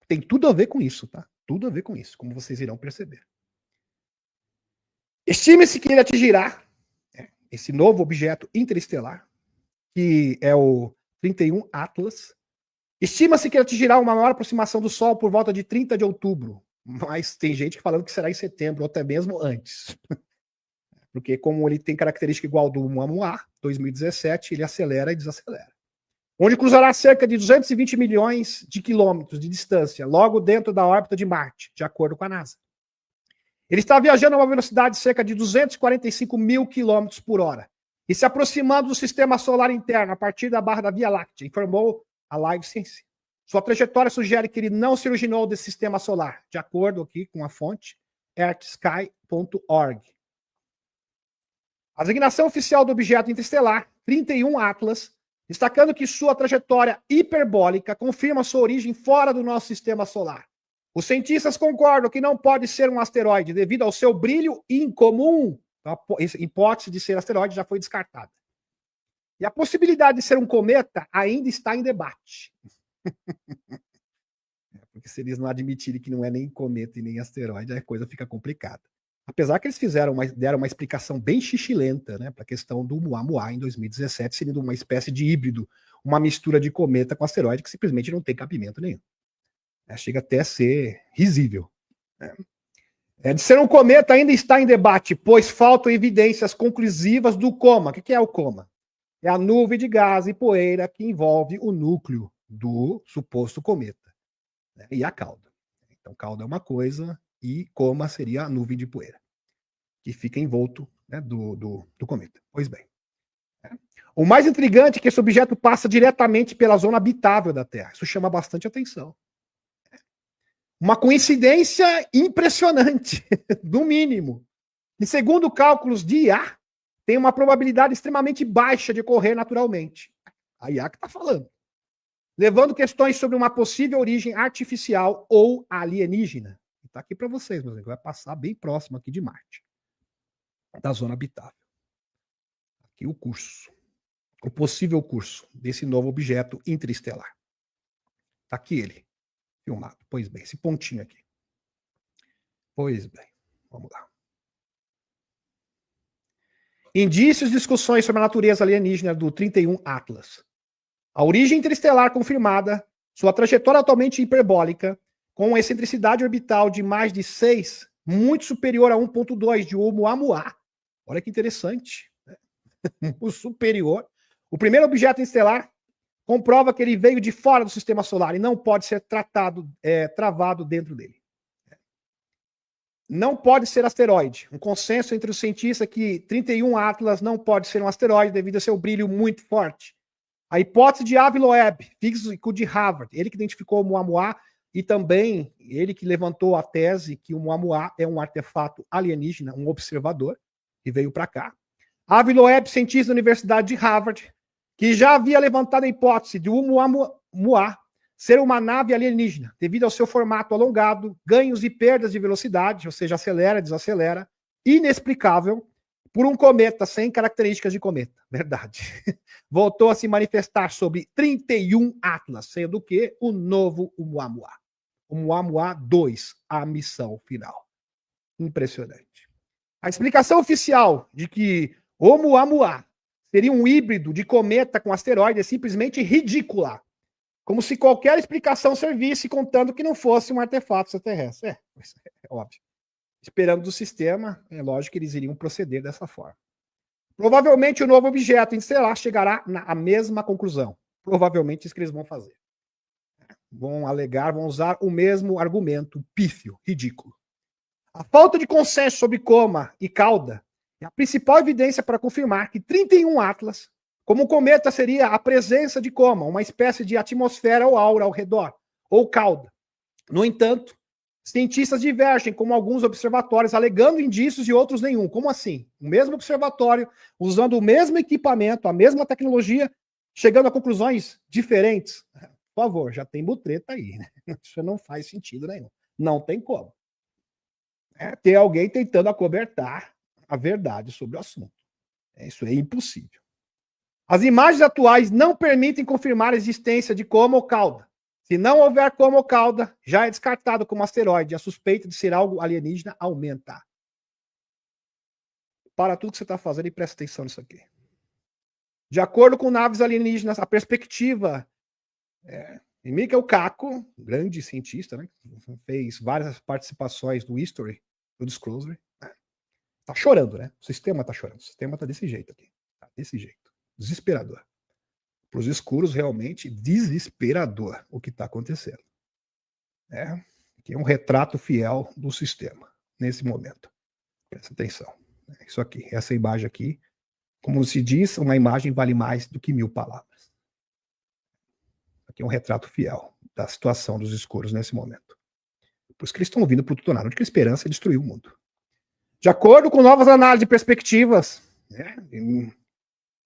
Speaker 1: Tem tudo a ver com isso, tá? tudo a ver com isso, como vocês irão perceber. Estima-se que ele atingirá esse novo objeto interestelar, que é o 31 Atlas. Estima-se que ele atingirá uma maior aproximação do Sol por volta de 30 de outubro, mas tem gente falando que será em setembro, ou até mesmo antes. Porque como ele tem característica igual do Oumuamua, 2017, ele acelera e desacelera. Onde cruzará cerca de 220 milhões de quilômetros de distância, logo dentro da órbita de Marte, de acordo com a NASA. Ele está viajando a uma velocidade de cerca de 245 mil quilômetros por hora e se aproximando do sistema solar interno a partir da barra da Via Láctea, informou a Live Science. Sua trajetória sugere que ele não se originou desse sistema solar, de acordo aqui com a fonte earthsky.org. A designação oficial do objeto interestelar, 31 Atlas, destacando que sua trajetória hiperbólica confirma sua origem fora do nosso sistema solar. Os cientistas concordam que não pode ser um asteroide devido ao seu brilho incomum. A hipótese de ser asteroide já foi descartada. E a possibilidade de ser um cometa ainda está em debate. Porque se eles não admitirem que não é nem cometa e nem asteroide, a coisa fica complicada. Apesar que eles deram uma explicação bem xixilenta, né, para a questão do Oumuamua em 2017, sendo uma espécie de híbrido, uma mistura de cometa com asteroide que simplesmente não tem cabimento nenhum. Chega até a ser risível. De ser um cometa ainda está em debate, pois faltam evidências conclusivas do coma. O que é o coma? É a nuvem de gás e poeira que envolve o núcleo do suposto cometa, né, e a cauda. Então, cauda é uma coisa e coma seria a nuvem de poeira que fica envolto, né, do cometa. Pois bem. O mais intrigante é que esse objeto passa diretamente pela zona habitável da Terra. Isso chama bastante atenção. Uma coincidência impressionante, no mínimo. E segundo cálculos de IA, tem uma probabilidade extremamente baixa de ocorrer naturalmente. A IA que está falando. Levando questões sobre uma possível origem artificial ou alienígena. Está aqui para vocês, meus amigos. Vai passar bem próximo aqui de Marte. Da zona habitável. Aqui o curso. O possível curso desse novo objeto interestelar. Está aqui ele. Filmado. Pois bem, esse pontinho aqui. Pois bem, vamos lá. Indícios e discussões sobre a natureza alienígena do 31 Atlas. A origem interestelar confirmada, sua trajetória atualmente hiperbólica, com uma excentricidade orbital de mais de 6, muito superior a 1.2 de Oumuamua. Olha que interessante. Né? O superior. O primeiro objeto interestelar comprova que ele veio de fora do sistema solar e não pode ser travado dentro dele. Não pode ser asteroide. Um consenso entre os cientistas que 31 Atlas não pode ser um asteroide devido a seu brilho muito forte. A hipótese de Avi Loeb, físico de Harvard, ele que identificou o Oumuamua e também ele que levantou a tese que o Oumuamua é um artefato alienígena, um observador, que veio para cá. Avi Loeb, cientista da Universidade de Harvard, que já havia levantado a hipótese de Oumuamua ser uma nave alienígena, devido ao seu formato alongado, ganhos e perdas de velocidade, ou seja, acelera, desacelera, inexplicável, por um cometa sem características de cometa. Verdade. Voltou a se manifestar sobre 31 Atlas, sendo que o novo Oumuamua. Oumuamua 2, a missão final. Impressionante. A explicação oficial de que Oumuamua seria um híbrido de cometa com asteroide é simplesmente ridícula. Como se qualquer explicação servisse, contando que não fosse um artefato extraterrestre. É óbvio. Esperando do sistema, é lógico que eles iriam proceder dessa forma. Provavelmente o novo objeto interestelar chegará à mesma conclusão. Provavelmente isso que eles vão fazer. Vão alegar, vão usar o mesmo argumento pífio, ridículo. A falta de consenso sobre coma e cauda é a principal evidência para confirmar que 31 Atlas, como um cometa, seria a presença de coma, uma espécie de atmosfera ou aura ao redor, ou cauda. No entanto, cientistas divergem, como alguns observatórios, alegando indícios e outros nenhum. Como assim? O mesmo observatório, usando o mesmo equipamento, a mesma tecnologia, chegando a conclusões diferentes. Por favor, já tem mutreta aí, né? Isso não faz sentido nenhum. Não tem como. Ter alguém tentando acobertar a verdade sobre o assunto. Isso é impossível. As imagens atuais não permitem confirmar a existência de coma ou cauda. Se não houver como ou cauda, já é descartado como asteroide. A suspeita de ser algo alienígena aumenta. Para tudo que você está fazendo e presta atenção nisso aqui. De acordo com naves alienígenas, a perspectiva e Michael Kako, grande cientista, né, fez várias participações do History, do Disclosure, tá chorando, né? O sistema tá chorando. O sistema tá desse jeito aqui. Tá desse jeito. Desesperador. Para os escuros, realmente desesperador o que está acontecendo. Que é um retrato fiel do sistema nesse momento. Presta atenção. Isso aqui, essa imagem aqui, como se diz, uma imagem vale mais do que 1000 palavras. Aqui é um retrato fiel da situação dos escuros nesse momento. Por isso que eles estão vindo para o Tutonado, de que a esperança é destruir o mundo. De acordo com novas análises e perspectivas,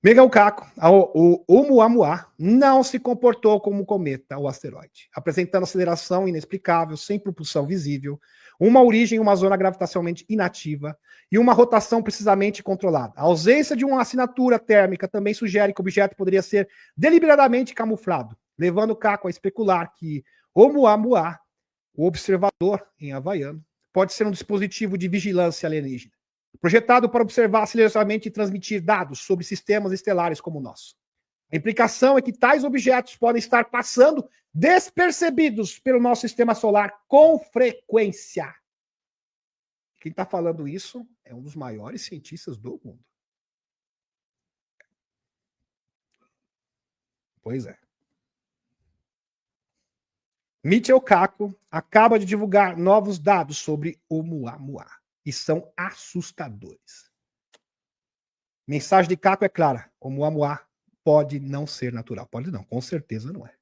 Speaker 1: Megan Kako, o Oumuamua não se comportou como um cometa ou asteroide, apresentando aceleração inexplicável, sem propulsão visível, uma origem em uma zona gravitacionalmente inativa e uma rotação precisamente controlada. A ausência de uma assinatura térmica também sugere que o objeto poderia ser deliberadamente camuflado, levando Kako a especular que Oumuamua, o observador em havaiano, pode ser um dispositivo de vigilância alienígena, projetado para observar silenciosamente e transmitir dados sobre sistemas estelares como o nosso. A implicação é que tais objetos podem estar passando despercebidos pelo nosso sistema solar com frequência. Quem está falando isso é um dos maiores cientistas do mundo. Pois é. Michio Kaku acaba de divulgar novos dados sobre Oumuamua e são assustadores. Mensagem de Kaku é clara: Oumuamua pode não ser natural. Pode não, com certeza não é.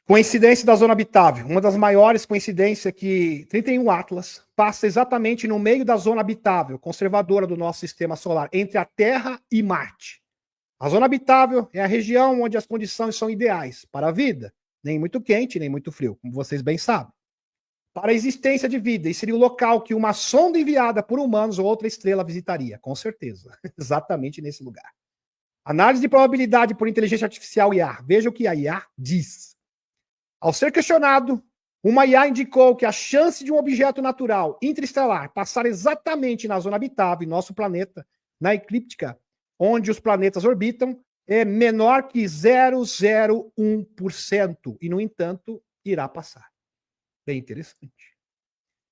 Speaker 1: Coincidência da zona habitável. Uma das maiores coincidências é que 31 Atlas passa exatamente no meio da zona habitável, conservadora do nosso sistema solar, entre a Terra e Marte. A zona habitável é a região onde as condições são ideais para a vida, nem muito quente, nem muito frio, como vocês bem sabem. Para a existência de vida, e seria o local que uma sonda enviada por humanos ou outra estrela visitaria, com certeza. Exatamente nesse lugar. Análise de probabilidade por inteligência artificial IA. Veja o que a IA diz. Ao ser questionado, uma IA indicou que a chance de um objeto natural interestelar passar exatamente na zona habitável em nosso planeta, na eclíptica, onde os planetas orbitam, é menor que 0,01%. E, no entanto, irá passar. Bem interessante.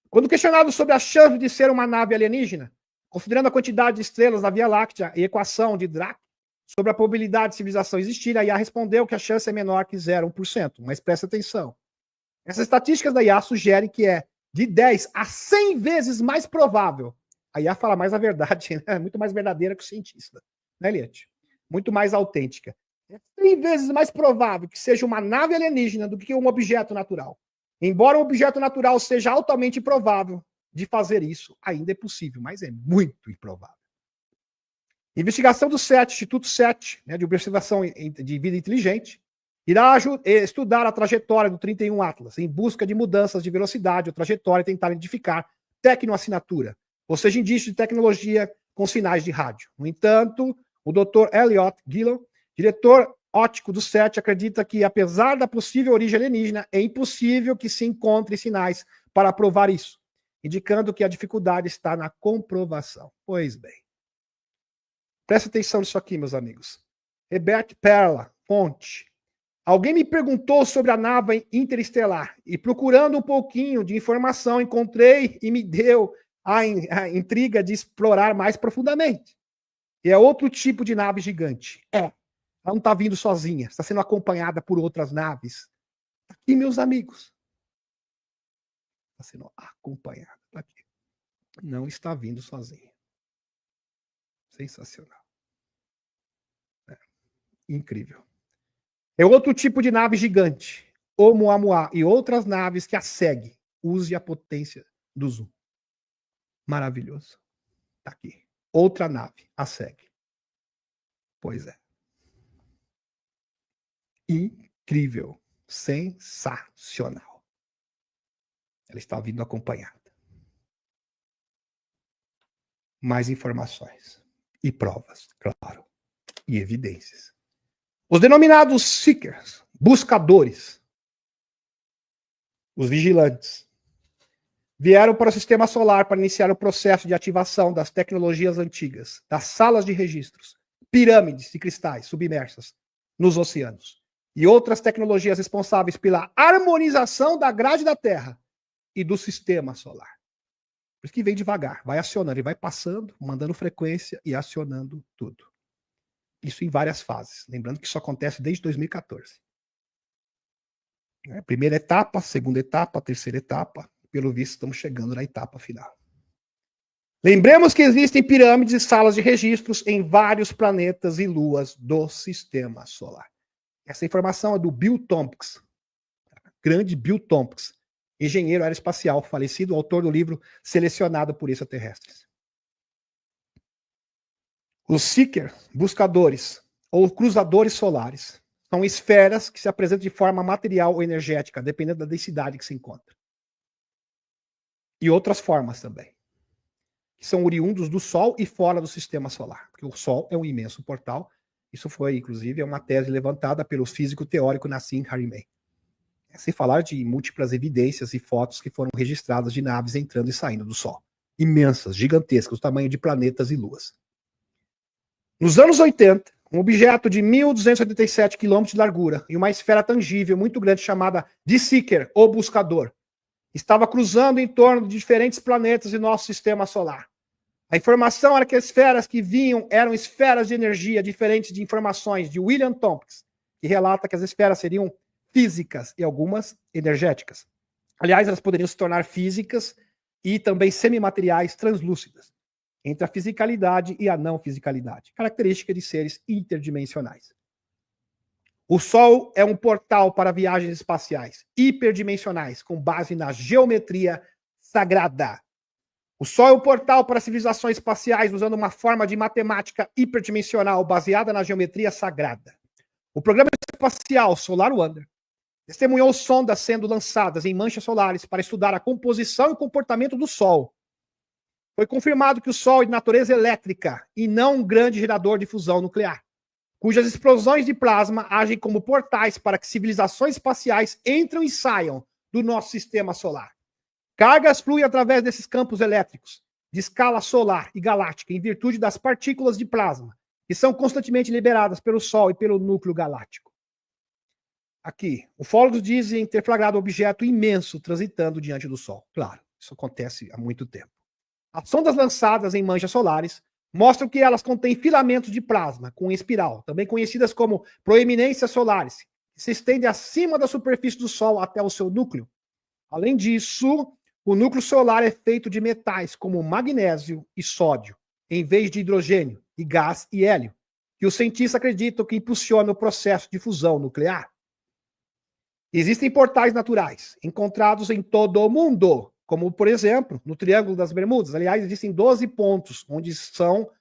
Speaker 1: Quando questionado sobre a chance de ser uma nave alienígena, considerando a quantidade de estrelas na Via Láctea e a equação de Dirac, sobre a probabilidade de civilização existir, a IA respondeu que a chance é menor que 0,1%. Mas presta atenção. Essas estatísticas da IA sugerem que é de 10 a 100 vezes mais provável. A IA fala mais a verdade, né? Muito mais verdadeira que o cientista. Né, Eliette? Muito mais autêntica. É 100 vezes mais provável que seja uma nave alienígena do que um objeto natural. Embora um objeto natural seja altamente improvável de fazer isso, ainda é possível, mas é muito improvável. Investigação do SET, Instituto SET, né, de Observação de Vida Inteligente, irá estudar a trajetória do 31 Atlas, em busca de mudanças de velocidade ou trajetória e tentar identificar tecnoassinatura, ou seja, indício de tecnologia com sinais de rádio. No entanto, o Dr. Elliot Gillon, diretor óptico do SET, acredita que, apesar da possível origem alienígena, é impossível que se encontre sinais para provar isso, indicando que a dificuldade está na comprovação. Pois bem. Presta atenção nisso aqui, meus amigos. Herbert Perla, fonte. Alguém me perguntou sobre a nave interestelar e, procurando um pouquinho de informação, encontrei e me deu a intriga de explorar mais profundamente. E é outro tipo de nave gigante. Ela não está vindo sozinha, está sendo acompanhada por outras naves. Aqui, meus amigos. Está sendo acompanhada. Tá aqui. Não está vindo sozinha. Sensacional. Incrível. É outro tipo de nave gigante, Oumuamua, e outras naves que a seguem. Use a potência do zoom. Maravilhoso. Tá aqui. Outra nave a segue. Pois é. Incrível. Sensacional. Ela está vindo acompanhada. Mais informações. E provas, claro. E evidências. Os denominados seekers, buscadores, os vigilantes, vieram para o sistema solar para iniciar o processo de ativação das tecnologias antigas, das salas de registros, pirâmides de cristais submersas nos oceanos e outras tecnologias responsáveis pela harmonização da grade da Terra e do sistema solar. Por isso que vem devagar, vai acionando, ele vai passando, mandando frequência e acionando tudo. Isso em várias fases. Lembrando que isso acontece desde 2014. Primeira etapa, segunda etapa, terceira etapa. Pelo visto, estamos chegando na etapa final. Lembremos que existem pirâmides e salas de registros em vários planetas e luas do sistema solar. Essa informação é do Bill Tompkins, grande Bill Tompkins, engenheiro aeroespacial, falecido, autor do livro Selecionado por Extraterrestres. Os seekers, buscadores ou cruzadores solares, são esferas que se apresentam de forma material ou energética, dependendo da densidade que se encontra. E outras formas também, que são oriundos do Sol e fora do sistema solar, porque o Sol é um imenso portal. Isso foi, inclusive, uma tese levantada pelo físico teórico Nassim Haramein. Sem falar de múltiplas evidências e fotos que foram registradas de naves entrando e saindo do Sol. Imensas, gigantescas, do tamanho de planetas e luas. Nos anos 80, um objeto de 1.287 km de largura e uma esfera tangível muito grande chamada de Seeker, ou buscador, estava cruzando em torno de diferentes planetas de nosso sistema solar. A informação era que as esferas que vinham eram esferas de energia diferentes de informações de William Tompkins, que relata que as esferas seriam físicas e algumas energéticas. Aliás, elas poderiam se tornar físicas e também semimateriais translúcidas, entre a fisicalidade e a não fisicalidade, característica de seres interdimensionais. O Sol é um portal para viagens espaciais hiperdimensionais, com base na geometria sagrada. O Sol é um portal para civilizações espaciais usando uma forma de matemática hiperdimensional baseada na geometria sagrada. O programa espacial Solar Wonder testemunhou sondas sendo lançadas em manchas solares para estudar a composição e comportamento do Sol. Foi confirmado que o Sol é de natureza elétrica e não um grande gerador de fusão nuclear, cujas explosões de plasma agem como portais para que civilizações espaciais entram e saiam do nosso sistema solar. Cargas fluem através desses campos elétricos, de escala solar e galáctica, em virtude das partículas de plasma, que são constantemente liberadas pelo Sol e pelo núcleo galáctico. Aqui, ufólogos dizem ter flagrado um objeto imenso transitando diante do Sol. Claro, isso acontece há muito tempo. As sondas lançadas em manchas solares mostram que elas contêm filamentos de plasma com espiral, também conhecidas como proeminências solares, que se estendem acima da superfície do Sol até o seu núcleo. Além disso, o núcleo solar é feito de metais como magnésio e sódio, em vez de hidrogênio, e gás e hélio, que os cientistas acreditam que impulsiona o processo de fusão nuclear. Existem portais naturais encontrados em todo o mundo, como, por exemplo, no Triângulo das Bermudas. Aliás, existem 12 pontos onde são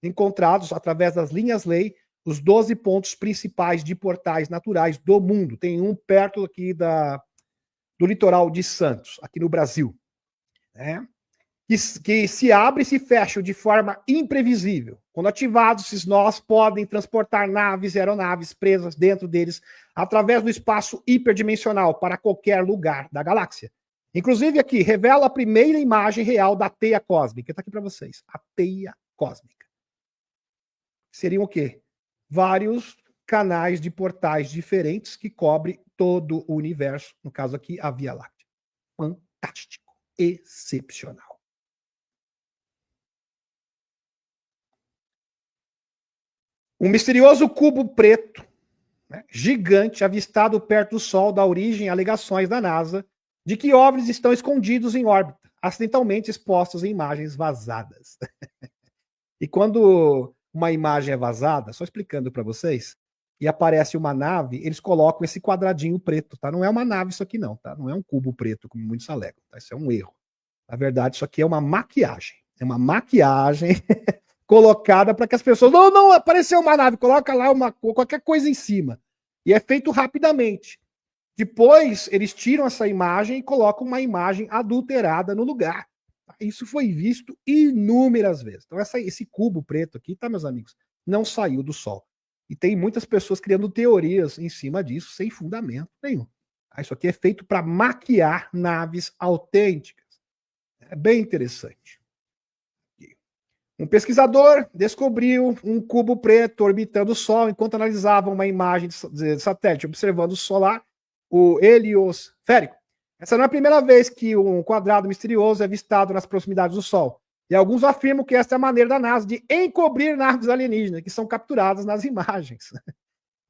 Speaker 1: encontrados, através das linhas-lei, os 12 pontos principais de portais naturais do mundo. Tem um perto aqui do litoral de Santos, aqui no Brasil, né? Que se abre e se fecha de forma imprevisível. Quando ativados, esses nós podem transportar naves e aeronaves presas dentro deles através do espaço hiperdimensional para qualquer lugar da galáxia. Inclusive aqui, revela a primeira imagem real da teia cósmica. Está aqui para vocês. A teia cósmica. Seriam o quê? Vários canais de portais diferentes que cobrem todo o universo. No caso aqui, a Via Láctea. Fantástico. Excepcional. Um misterioso cubo preto, né, gigante, avistado perto do Sol, dá origem a alegações da NASA de que OVNIs estão escondidos em órbita, acidentalmente expostos em imagens vazadas. E quando uma imagem é vazada, só explicando para vocês, e aparece uma nave, eles colocam esse quadradinho preto, tá? Não é uma nave isso aqui não, tá? Não é um cubo preto, como muitos alegam, tá? Isso é um erro. Na verdade, isso aqui é uma maquiagem. É uma maquiagem colocada para que as pessoas... Não, apareceu uma nave, coloca lá qualquer coisa em cima. E é feito rapidamente. Depois, eles tiram essa imagem e colocam uma imagem adulterada no lugar. Isso foi visto inúmeras vezes. Então, esse cubo preto aqui, tá, meus amigos? Não saiu do Sol. E tem muitas pessoas criando teorias em cima disso, sem fundamento nenhum. Isso aqui é feito para maquiar naves autênticas. É bem interessante. Um pesquisador descobriu um cubo preto orbitando o Sol enquanto analisava uma imagem de satélite observando o solar, o heliosférico. Essa não é a primeira vez que um quadrado misterioso é avistado nas proximidades do Sol. E alguns afirmam que esta é a maneira da NASA de encobrir naves alienígenas que são capturadas nas imagens.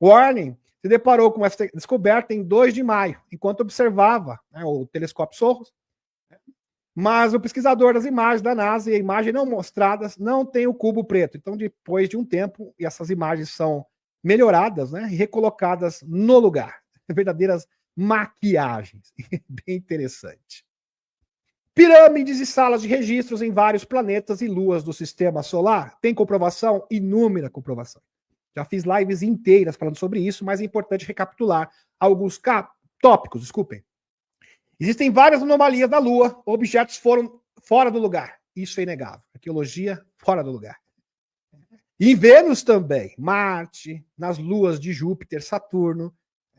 Speaker 1: Warren se deparou com essa descoberta em 2 de maio, enquanto observava o telescópio Soros. Mas o pesquisador das imagens da NASA e a imagem não mostradas não tem o cubo preto. Então, depois de um tempo, essas imagens são melhoradas, e recolocadas no lugar. Verdadeiras maquiagens. Bem interessante. Pirâmides e salas de registros em vários planetas e luas do sistema solar. Tem comprovação? Inúmera comprovação. Já fiz lives inteiras falando sobre isso, mas é importante recapitular alguns tópicos, desculpem. Existem várias anomalias da Lua, objetos foram fora do lugar. Isso é inegável. Arqueologia fora do lugar. E em Vênus também, Marte, nas luas de Júpiter, Saturno,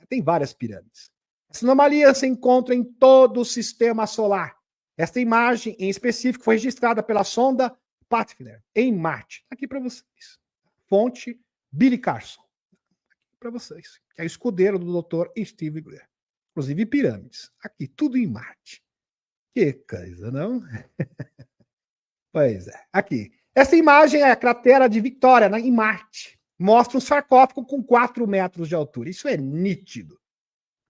Speaker 1: tem várias pirâmides. Essa anomalia se encontra em todo o sistema solar. Esta imagem, em específico, foi registrada pela sonda Pathfinder, em Marte. Aqui para vocês. Fonte Billy Carson. Para vocês. Que é o escudeiro do Dr. Steve Greer. Inclusive pirâmides. Aqui, tudo em Marte. Que coisa, não? Pois é. Aqui. Essa imagem é a cratera de Victoria, em Marte. Mostra um sarcófago com 4 metros de altura. Isso é nítido.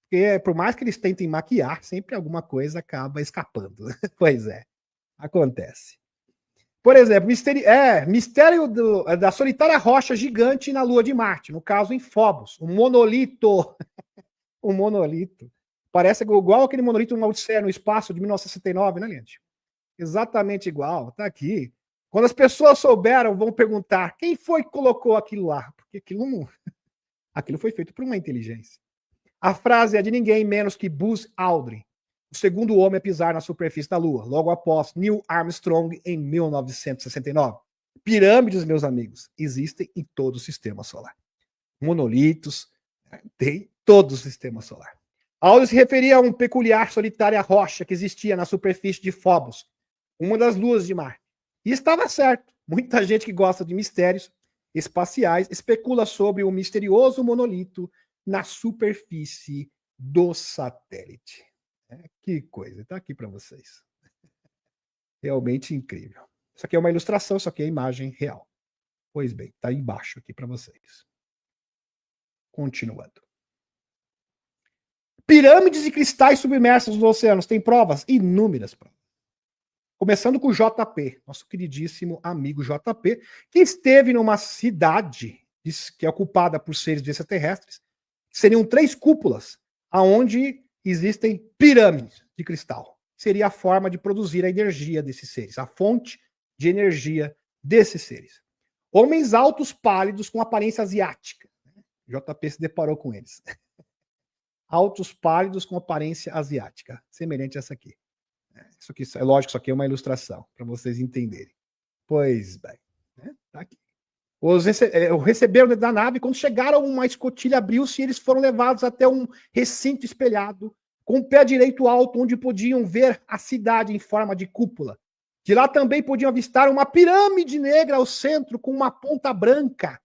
Speaker 1: Porque, por mais que eles tentem maquiar, sempre alguma coisa acaba escapando. Pois é. Acontece. Por exemplo, mistério da solitária rocha gigante na Lua de Marte. No caso, em Phobos. Um monolito. Um monolito. Parece igual aquele monolito Uma Odisseia no Espaço de 1969, né, gente? Exatamente igual. Tá aqui. Quando as pessoas souberam, vão perguntar quem foi que colocou aquilo lá? Porque aquilo foi feito por uma inteligência. A frase é de ninguém menos que Buzz Aldrin, o segundo homem a pisar na superfície da Lua, logo após Neil Armstrong em 1969. Pirâmides, meus amigos, existem em todo o sistema solar. Monolitos, tem todo o sistema solar. Aldrin se referia a uma peculiar solitária rocha que existia na superfície de Phobos, uma das luas de Marte. E estava certo. Muita gente que gosta de mistérios espaciais especula sobre o misterioso monolito na superfície do satélite. Que coisa, está aqui para vocês. Realmente incrível. Isso aqui é uma ilustração, isso aqui é a imagem real. Pois bem, está embaixo aqui para vocês. Continuando. Pirâmides de cristais submersos nos oceanos. Tem provas? Inúmeras provas. Começando com o JP, nosso queridíssimo amigo JP, que esteve numa cidade que é ocupada por seres extraterrestres. Seriam 3 cúpulas, aonde existem pirâmides de cristal. Seria a forma de produzir a energia desses seres, a fonte de energia desses seres. Homens altos, pálidos, com aparência asiática. JP se deparou com eles. Altos, pálidos, com aparência asiática, semelhante a essa aqui. Isso aqui é lógico, isso aqui é uma ilustração, para vocês entenderem. Pois bem, tá aqui. Receberam da nave, quando chegaram, uma escotilha abriu-se e eles foram levados até um recinto espelhado, com o pé direito alto, onde podiam ver a cidade em forma de cúpula. De lá também podiam avistar uma pirâmide negra ao centro, com uma ponta branca,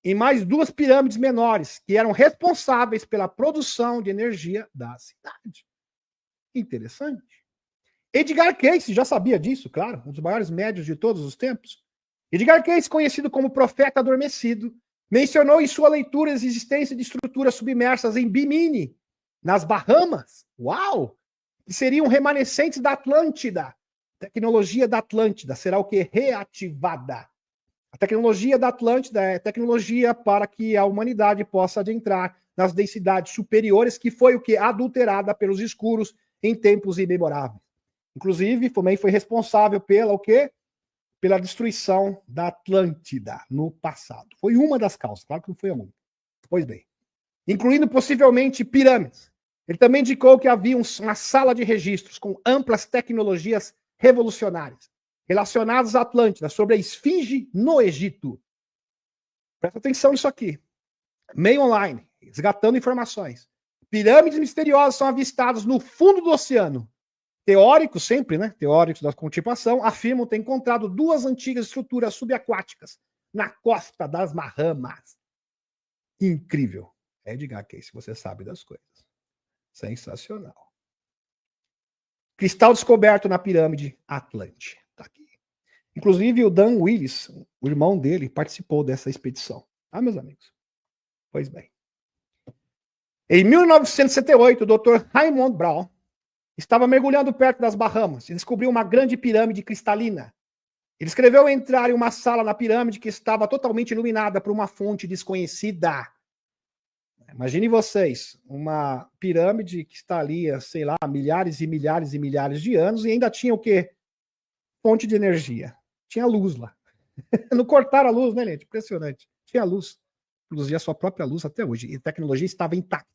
Speaker 1: e mais 2 pirâmides menores, que eram responsáveis pela produção de energia da cidade. Interessante. Edgar Cayce já sabia disso, claro, um dos maiores médios de todos os tempos. Edgar Cayce, conhecido como profeta adormecido, mencionou em sua leitura a existência de estruturas submersas em Bimini, nas Bahamas. Uau! Que seriam remanescentes da Atlântida. A tecnologia da Atlântida será o quê? Reativada. A tecnologia da Atlântida é tecnologia para que a humanidade possa adentrar nas densidades superiores, que foi o quê? Adulterada pelos escuros em tempos imemoráveis. Inclusive, também foi responsável pela o quê? Pela destruição da Atlântida no passado. Foi uma das causas, claro que não foi a única. Pois bem, incluindo possivelmente pirâmides. Ele também indicou que havia uma sala de registros com amplas tecnologias revolucionárias relacionadas à Atlântida, sobre a esfinge no Egito. Presta atenção nisso aqui. Meio online, resgatando informações. Pirâmides misteriosas são avistadas no fundo do oceano. Teóricos, sempre, né? Teóricos da constipação, afirmam ter encontrado duas antigas estruturas subaquáticas na costa das Bahamas. Incrível. Edgar Cayce, você sabe das coisas. Sensacional. Cristal descoberto na pirâmide Atlante. Tá aqui. Inclusive, o Dan Willis, o irmão dele, participou dessa expedição. Ah, meus amigos? Pois bem. Em 1968, o Dr. Raymond Brown estava mergulhando perto das Bahamas e descobriu uma grande pirâmide cristalina. Ele escreveu entrar em uma sala na pirâmide que estava totalmente iluminada por uma fonte desconhecida. Imagine vocês, uma pirâmide que está ali, sei lá, milhares e milhares e milhares de anos e ainda tinha o quê? Fonte de energia. Tinha luz lá. Não cortaram a luz, né, gente? Impressionante. Tinha luz. Produzia a sua própria luz até hoje. E a tecnologia estava intacta.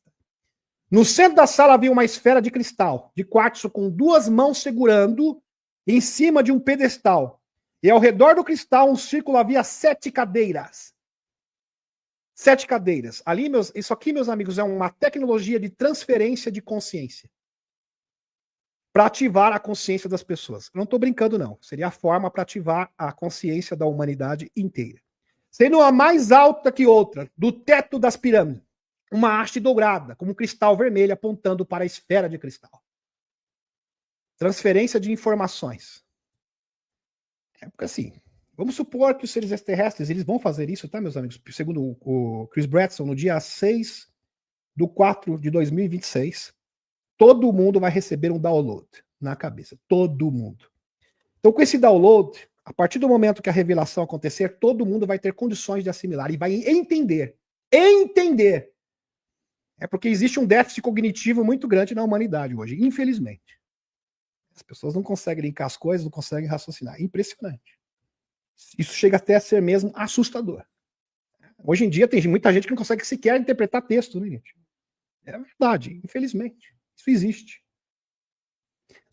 Speaker 1: No centro da sala havia uma esfera de cristal, de quartzo, com duas mãos segurando em cima de um pedestal. E ao redor do cristal, um círculo, havia 7 cadeiras. 7 cadeiras. Ali, isso aqui, meus amigos, é uma tecnologia de transferência de consciência. Para ativar a consciência das pessoas. Eu não estou brincando, não. Seria a forma para ativar a consciência da humanidade inteira. Sendo uma mais alta que outra, do teto das pirâmides, uma haste dourada, como um cristal vermelho apontando para a esfera de cristal. Transferência de informações. É porque assim, vamos supor que os seres extraterrestres, eles vão fazer isso, tá, meus amigos? Segundo o Chris Bradson, no dia 6/4/2026, todo mundo vai receber um download na cabeça. Todo mundo. Então, com esse download, a partir do momento que a revelação acontecer, todo mundo vai ter condições de assimilar e vai entender. Entender. É porque existe um déficit cognitivo muito grande na humanidade hoje, infelizmente. As pessoas não conseguem linkar as coisas, não conseguem raciocinar. Impressionante. Isso chega até a ser mesmo assustador. Hoje em dia tem muita gente que não consegue sequer interpretar texto, né, gente? É verdade, infelizmente. Isso existe.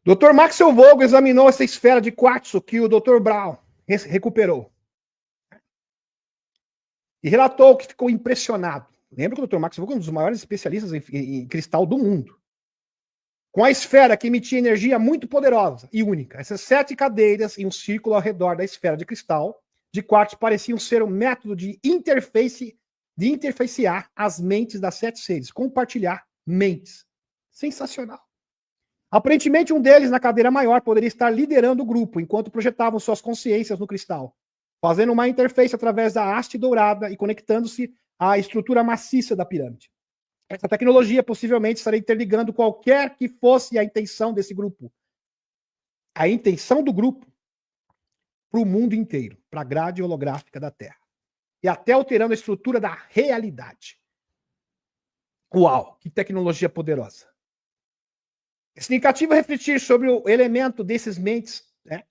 Speaker 1: Dr. Maxwell Vogel examinou essa esfera de quartzo que o Dr. Brown recuperou. E relatou que ficou impressionado. Lembra que o Dr. Maxwell Vogel é um dos maiores especialistas em cristal do mundo. Com a esfera que emitia energia muito poderosa e única. Essas 7 cadeiras em um círculo ao redor da esfera de cristal de quartzo pareciam ser um método de interfacear as mentes das 7 seres, compartilhar mentes. Sensacional. Aparentemente, um deles, na cadeira maior, poderia estar liderando o grupo, enquanto projetavam suas consciências no cristal, fazendo uma interface através da haste dourada e conectando-se à estrutura maciça da pirâmide. Essa tecnologia possivelmente estaria interligando qualquer que fosse a intenção desse grupo. A intenção do grupo para o mundo inteiro, para a grade holográfica da Terra. E até alterando a estrutura da realidade. Uau, que tecnologia poderosa. É significativo refletir sobre o elemento desses mentes, né?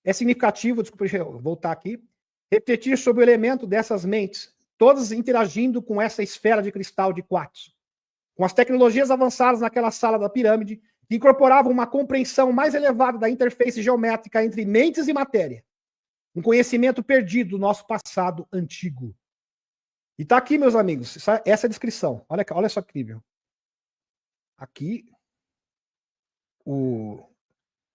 Speaker 1: É significativo, desculpa, deixa eu voltar aqui, refletir sobre o elemento dessas mentes, todas interagindo com essa esfera de cristal de quartzo. Com as tecnologias avançadas naquela sala da pirâmide, que incorporavam uma compreensão mais elevada da interface geométrica entre mentes e matéria. Um conhecimento perdido do nosso passado antigo. E tá aqui, meus amigos, essa é a descrição. Olha só que incrível. Aqui,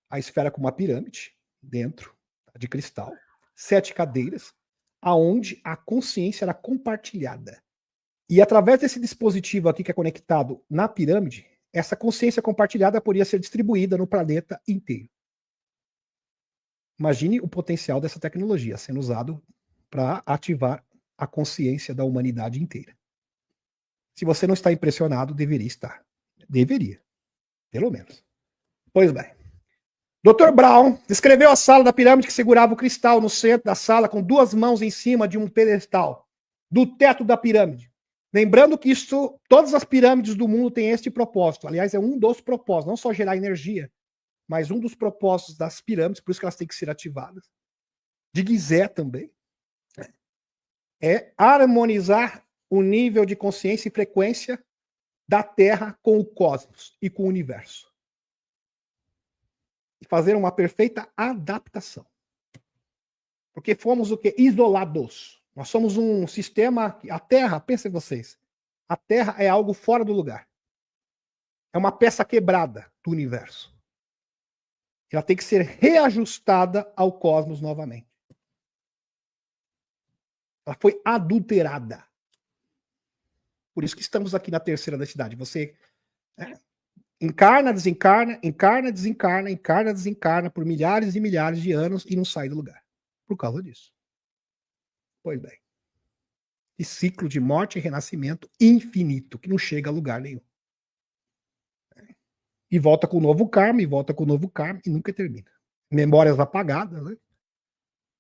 Speaker 1: a esfera com uma pirâmide dentro de cristal, 7 cadeiras, aonde a consciência era compartilhada. E através desse dispositivo aqui que é conectado na pirâmide, essa consciência compartilhada poderia ser distribuída no planeta inteiro. Imagine o potencial dessa tecnologia sendo usado para ativar a consciência da humanidade inteira. Se você não está impressionado, deveria estar. Deveria. Pelo menos. Pois bem. Dr. Brown descreveu a sala da pirâmide que segurava o cristal no centro da sala com 2 mãos em cima de um pedestal, do teto da pirâmide. Lembrando que todas as pirâmides do mundo têm este propósito. Aliás, é um dos propósitos, não só gerar energia, mas um dos propósitos das pirâmides, por isso que elas têm que ser ativadas. De Gizé também. É harmonizar o nível de consciência e frequência da Terra com o cosmos e com o universo. E fazer uma perfeita adaptação. Porque fomos o quê? Isolados. Nós somos um sistema. A Terra, pensem vocês, a Terra é algo fora do lugar. É uma peça quebrada do universo. Ela tem que ser reajustada ao cosmos novamente. Ela foi adulterada. Por isso que estamos aqui na terceira densidade. Você encarna, desencarna, encarna, desencarna, encarna, desencarna por milhares e milhares de anos e não sai do lugar. Por causa disso. Pois bem. E ciclo de morte e renascimento infinito, que não chega a lugar nenhum. E volta com o novo karma, e volta com o novo karma, e nunca termina. Memórias apagadas, né?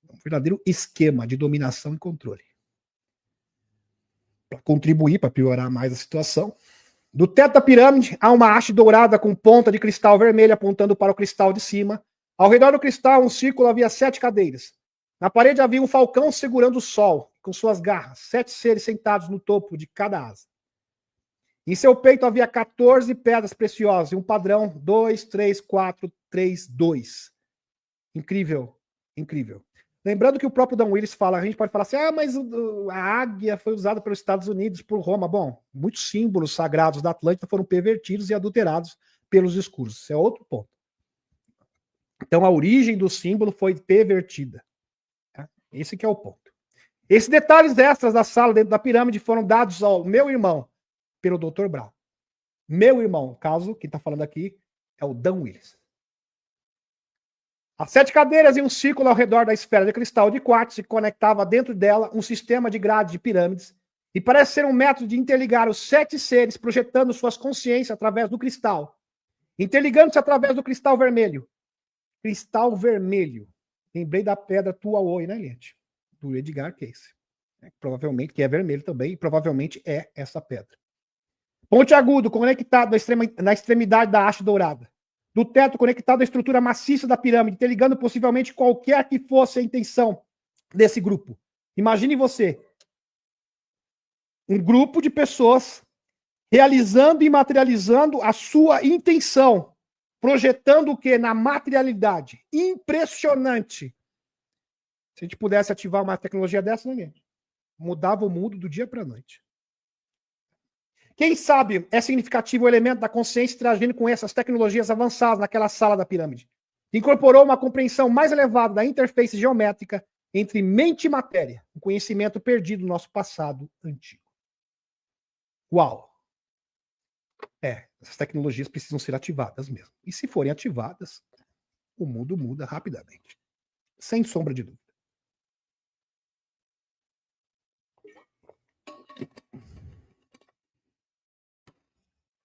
Speaker 1: Um verdadeiro esquema de dominação e controle. Para contribuir, para piorar mais a situação. Do teto da pirâmide, há uma haste dourada com ponta de cristal vermelho apontando para o cristal de cima. Ao redor do cristal, um círculo, havia 7 cadeiras. Na parede havia um falcão segurando o sol, com suas garras, 7 seres sentados no topo de cada asa. Em seu peito havia 14 pedras preciosas, e um padrão 2, 3, 4, 3, 2. Incrível, incrível. Lembrando que o próprio Dan Willis fala, a gente pode falar assim, mas a águia foi usada pelos Estados Unidos, por Roma. Bom, muitos símbolos sagrados da Atlântida foram pervertidos e adulterados pelos escuros. Isso é outro ponto. Então a origem do símbolo foi pervertida. Tá? Esse que é o ponto. Esses detalhes extras da sala dentro da pirâmide foram dados ao meu irmão, pelo Dr. Brown. Meu irmão, caso quem está falando aqui é o Dan Willis. As 7 cadeiras e um círculo ao redor da esfera de cristal de quartzo e conectava dentro dela um sistema de grades de pirâmides e parece ser um método de interligar os 7 seres projetando suas consciências através do cristal, interligando-se através do cristal vermelho. Cristal vermelho. Lembrei da pedra Tuaoi, né, gente? Do Edgar Cayce. Provavelmente, que é vermelho também, e provavelmente é essa pedra. Ponte agudo, conectado na extremidade da haste dourada. Do teto conectado à estrutura maciça da pirâmide, interligando possivelmente qualquer que fosse a intenção desse grupo. Imagine você, um grupo de pessoas realizando e materializando a sua intenção, projetando o que? Na materialidade. Impressionante. Se a gente pudesse ativar uma tecnologia dessa, né, gente? Mudava o mundo do dia para a noite. Quem sabe é significativo o elemento da consciência interagindo com essas tecnologias avançadas naquela sala da pirâmide. Incorporou uma compreensão mais elevada da interface geométrica entre mente e matéria, um conhecimento perdido no nosso passado antigo. Uau! Essas tecnologias precisam ser ativadas mesmo. E se forem ativadas, o mundo muda rapidamente. Sem sombra de dúvida.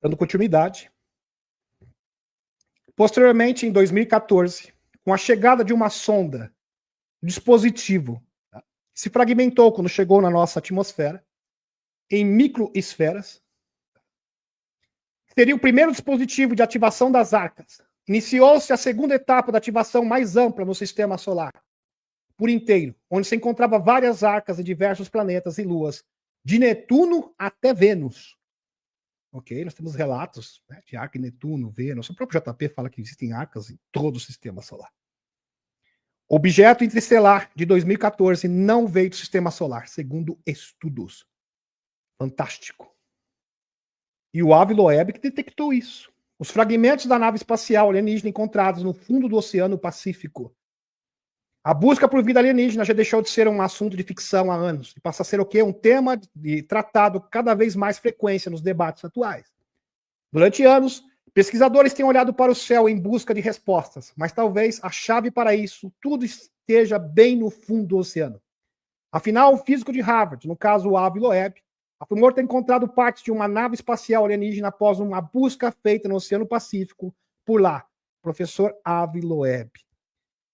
Speaker 1: Dando continuidade. Posteriormente, em 2014, com a chegada de uma sonda, dispositivo, tá, que se fragmentou quando chegou na nossa atmosfera, em microesferas, seria o primeiro dispositivo de ativação das arcas. Iniciou-se a segunda etapa da ativação mais ampla no sistema solar, por inteiro, onde se encontrava várias arcas em diversos planetas e luas, de Netuno até Vênus. Ok, nós temos relatos, né, de arca em Netuno, Vênus. O próprio JP fala que existem arcas em todo o sistema solar. Objeto interestelar de 2014 não veio do sistema solar, segundo estudos. Fantástico. E o Avi Loeb que detectou isso. Os fragmentos da nave espacial alienígena encontrados no fundo do Oceano Pacífico. A busca por vida alienígena já deixou de ser um assunto de ficção há anos e passa a ser o quê? Um tema de tratado cada vez mais frequência nos debates atuais. Durante anos, pesquisadores têm olhado para o céu em busca de respostas, mas talvez a chave para isso tudo esteja bem no fundo do oceano. Afinal, o físico de Harvard, no caso o Avi Loeb, afirmou ter encontrado partes de uma nave espacial alienígena após uma busca feita no Oceano Pacífico por lá, professor Avi Loeb.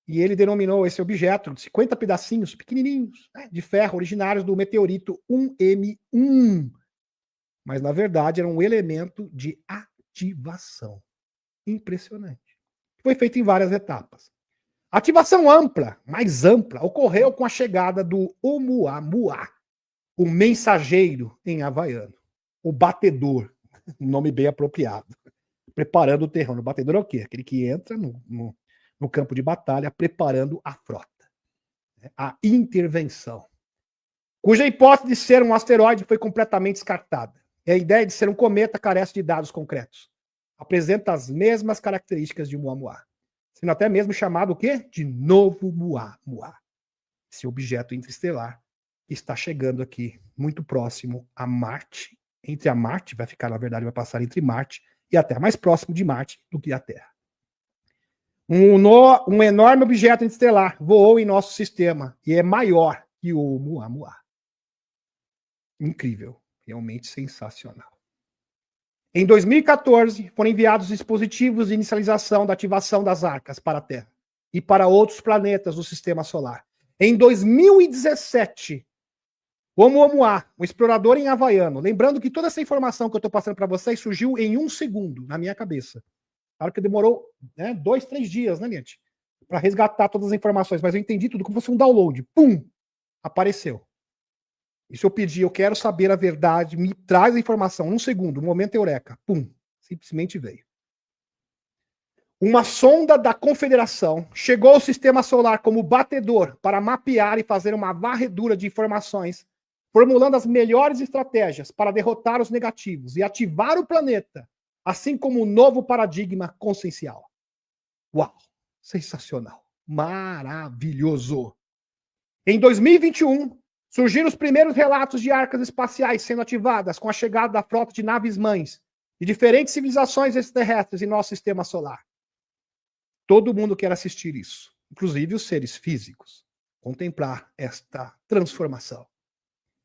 Speaker 1: E ele denominou esse objeto de 50 pedacinhos pequenininhos, né, de ferro originários do meteorito 1M1. Mas, na verdade, era um elemento de ativação. Impressionante. Foi feito em várias etapas. A ativação ampla, mais ampla, ocorreu com a chegada do Oumuamua, o mensageiro em havaiano. O batedor, um nome bem apropriado. Preparando o terreno. O batedor é o quê? Aquele que entra no campo de batalha, preparando a frota. A intervenção. cuja hipótese de ser um asteroide foi completamente descartada. E a ideia de ser um cometa carece de dados concretos. Apresenta as mesmas características de Oumuamua, sendo até mesmo chamado o quê? De novo Oumuamua. Esse objeto interestelar que está chegando aqui muito próximo a Marte. Entre a Marte, vai ficar, na verdade, vai passar entre Marte e a Terra, mais próximo de Marte do que a Terra. Um enorme objeto interestelar voou em nosso sistema e é maior que o Oumuamua. Incrível, realmente sensacional. Em 2014, foram enviados dispositivos de inicialização da ativação das arcas para a Terra e para outros planetas do Sistema Solar. Em 2017, o Oumuamua, um explorador em havaiano, lembrando que toda essa informação que eu estou passando para vocês surgiu em 1 segundo na minha cabeça. Claro que demorou 2, 3 dias, né, gente? Para resgatar todas as informações, mas eu entendi tudo como se fosse um download. Pum! Apareceu. E se eu pedir, eu quero saber a verdade, me traz a informação, 1 segundo, momento eureka. Pum! Simplesmente veio. Uma sonda da Confederação chegou ao Sistema Solar como batedor para mapear e fazer uma varredura de informações, formulando as melhores estratégias para derrotar os negativos e ativar o planeta, assim como um novo paradigma consciencial. Uau! Sensacional! Maravilhoso! Em 2021, surgiram os primeiros relatos de arcas espaciais sendo ativadas com a chegada da frota de naves-mães de diferentes civilizações extraterrestres em nosso sistema solar. Todo mundo quer assistir isso, inclusive os seres físicos, contemplar esta transformação.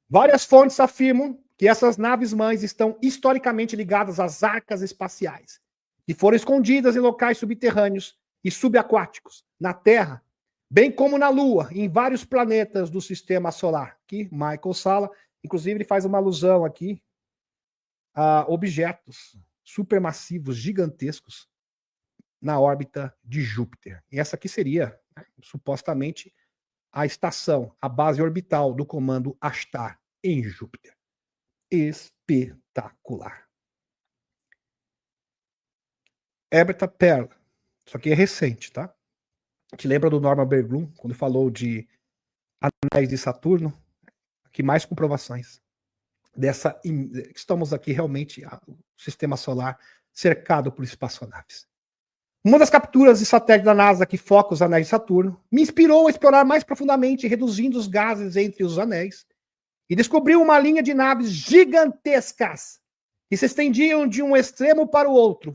Speaker 1: Várias fontes afirmam que essas naves-mães estão historicamente ligadas às arcas espaciais, que foram escondidas em locais subterrâneos e subaquáticos, na Terra, bem como na Lua e em vários planetas do Sistema Solar. Aqui, Michael Salla, inclusive, ele faz uma alusão aqui a objetos supermassivos, gigantescos, na órbita de Júpiter. E essa aqui seria, supostamente, a estação, a base orbital do comando Ashtar em Júpiter. Espetacular. Herberta Perla. Isso aqui é recente, tá? Te lembra do Norman Berglund, quando falou de anéis de Saturno? Aqui mais comprovações dessa. Estamos aqui realmente, o sistema solar cercado por espaçonaves. Uma das capturas de satélite da NASA que foca os anéis de Saturno me inspirou a explorar mais profundamente, reduzindo os gases entre os anéis, e descobriu uma linha de naves gigantescas que se estendiam de um extremo para o outro,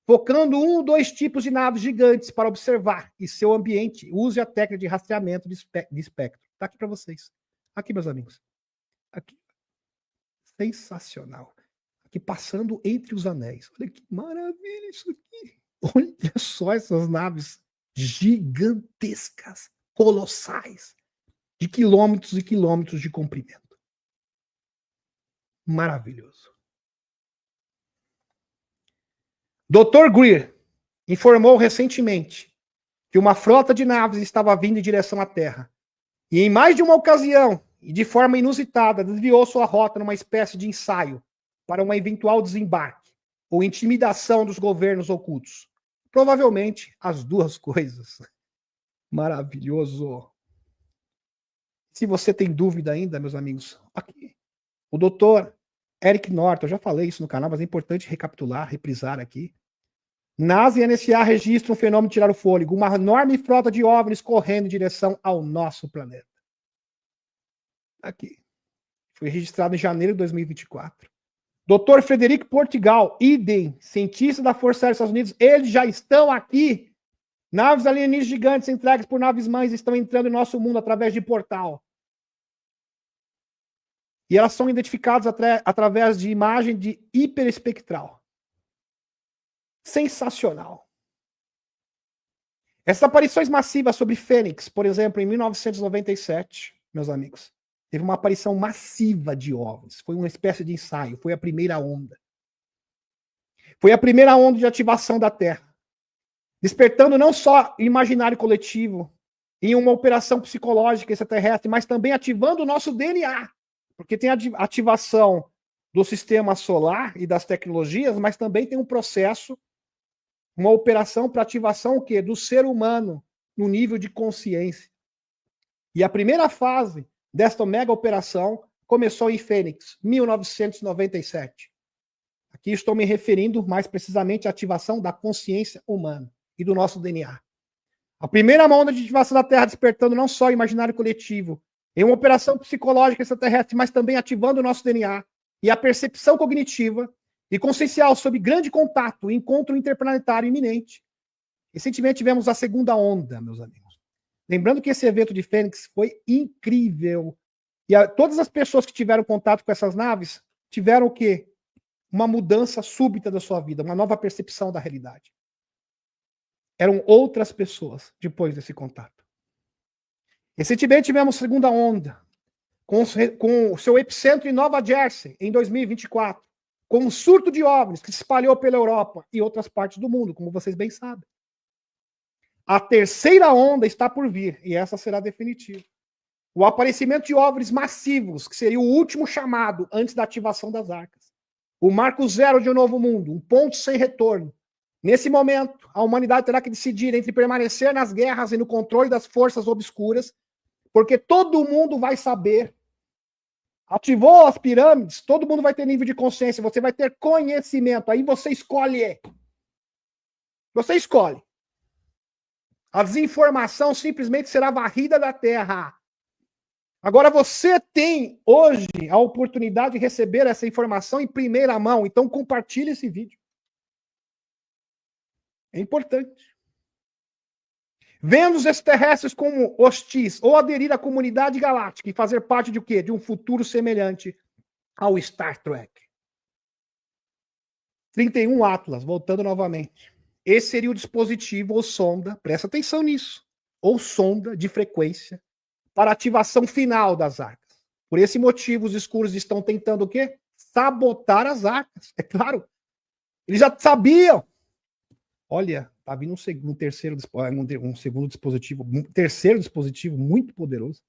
Speaker 1: focando 1 ou 2 tipos de naves gigantes para observar e seu ambiente. Use a técnica de rastreamento de espectro. Está aqui para vocês. Aqui, meus amigos. Aqui. Sensacional. Aqui passando entre os anéis. Olha que maravilha isso aqui. Olha só essas naves gigantescas, colossais, de quilômetros e quilômetros de comprimento. Maravilhoso. Dr. Greer informou recentemente que uma frota de naves estava vindo em direção à Terra. E em mais de uma ocasião, e de forma inusitada, desviou sua rota numa espécie de ensaio para um eventual desembarque ou intimidação dos governos ocultos. Provavelmente as duas coisas. Maravilhoso. Se você tem dúvida ainda, meus amigos, aqui. O doutor Eric Norton, eu já falei isso no canal, mas é importante recapitular, reprisar aqui. NASA e NSA registram um fenômeno de tirar o fôlego, uma enorme frota de OVNIs correndo em direção ao nosso planeta. Aqui. Foi registrado em janeiro de 2024. Dr. Frederico Portugal, idem, cientista da Força Aérea dos Estados Unidos, eles já estão aqui. Naves alienígenas gigantes entregues por naves-mães estão entrando em nosso mundo através de portal. E elas são identificadas através de imagem de hiperespectral. Sensacional. Essas aparições massivas sobre Fênix, por exemplo, em 1997, meus amigos, teve uma aparição massiva de OVNIs. Foi uma espécie de ensaio. Foi a primeira onda. Foi a primeira onda de ativação da Terra. Despertando não só o imaginário coletivo em uma operação psicológica extraterrestre, mas também ativando o nosso DNA. Porque tem a ativação do sistema solar e das tecnologias, mas também tem um processo, uma operação para ativação o quê? Do ser humano no nível de consciência. E a primeira fase desta mega operação começou em Fênix, 1997. Aqui estou me referindo mais precisamente à ativação da consciência humana e do nosso DNA. A primeira onda de ativação da Terra despertando não só o imaginário coletivo, em uma operação psicológica extraterrestre, mas também ativando o nosso DNA e a percepção cognitiva e consciencial sobre grande contato e encontro interplanetário iminente. Recentemente tivemos a segunda onda, meus amigos. Lembrando que esse evento de Fênix foi incrível. E todas as pessoas que tiveram contato com essas naves tiveram o quê? Uma mudança súbita da sua vida, uma nova percepção da realidade. Eram outras pessoas depois desse contato. Recentemente tivemos a segunda onda, com o seu epicentro em Nova Jersey, em 2024, com um surto de OVNIs que se espalhou pela Europa e outras partes do mundo, como vocês bem sabem. A terceira onda está por vir, e essa será definitiva. O aparecimento de OVNIs massivos, que seria o último chamado antes da ativação das arcas. O marco zero de um novo mundo, um ponto sem retorno. Nesse momento, a humanidade terá que decidir entre permanecer nas guerras e no controle das forças obscuras, porque todo mundo vai saber. Ativou as pirâmides, todo mundo vai ter nível de consciência, você vai ter conhecimento, aí você escolhe. Você escolhe. A desinformação simplesmente será varrida da terra. Agora você tem hoje a oportunidade de receber essa informação em primeira mão, então compartilhe esse vídeo. É importante. Vendo os extraterrestres como hostis ou aderir à comunidade galáctica e fazer parte de o quê? De um futuro semelhante ao Star Trek. 31 Atlas, voltando novamente. Esse seria o dispositivo ou sonda, presta atenção nisso, ou sonda de frequência para ativação final das arcas. Por esse motivo, os escuros estão tentando o quê? Sabotar as arcas. É claro. Eles já sabiam. Olha, tá vindo um terceiro dispositivo, um terceiro dispositivo muito poderoso.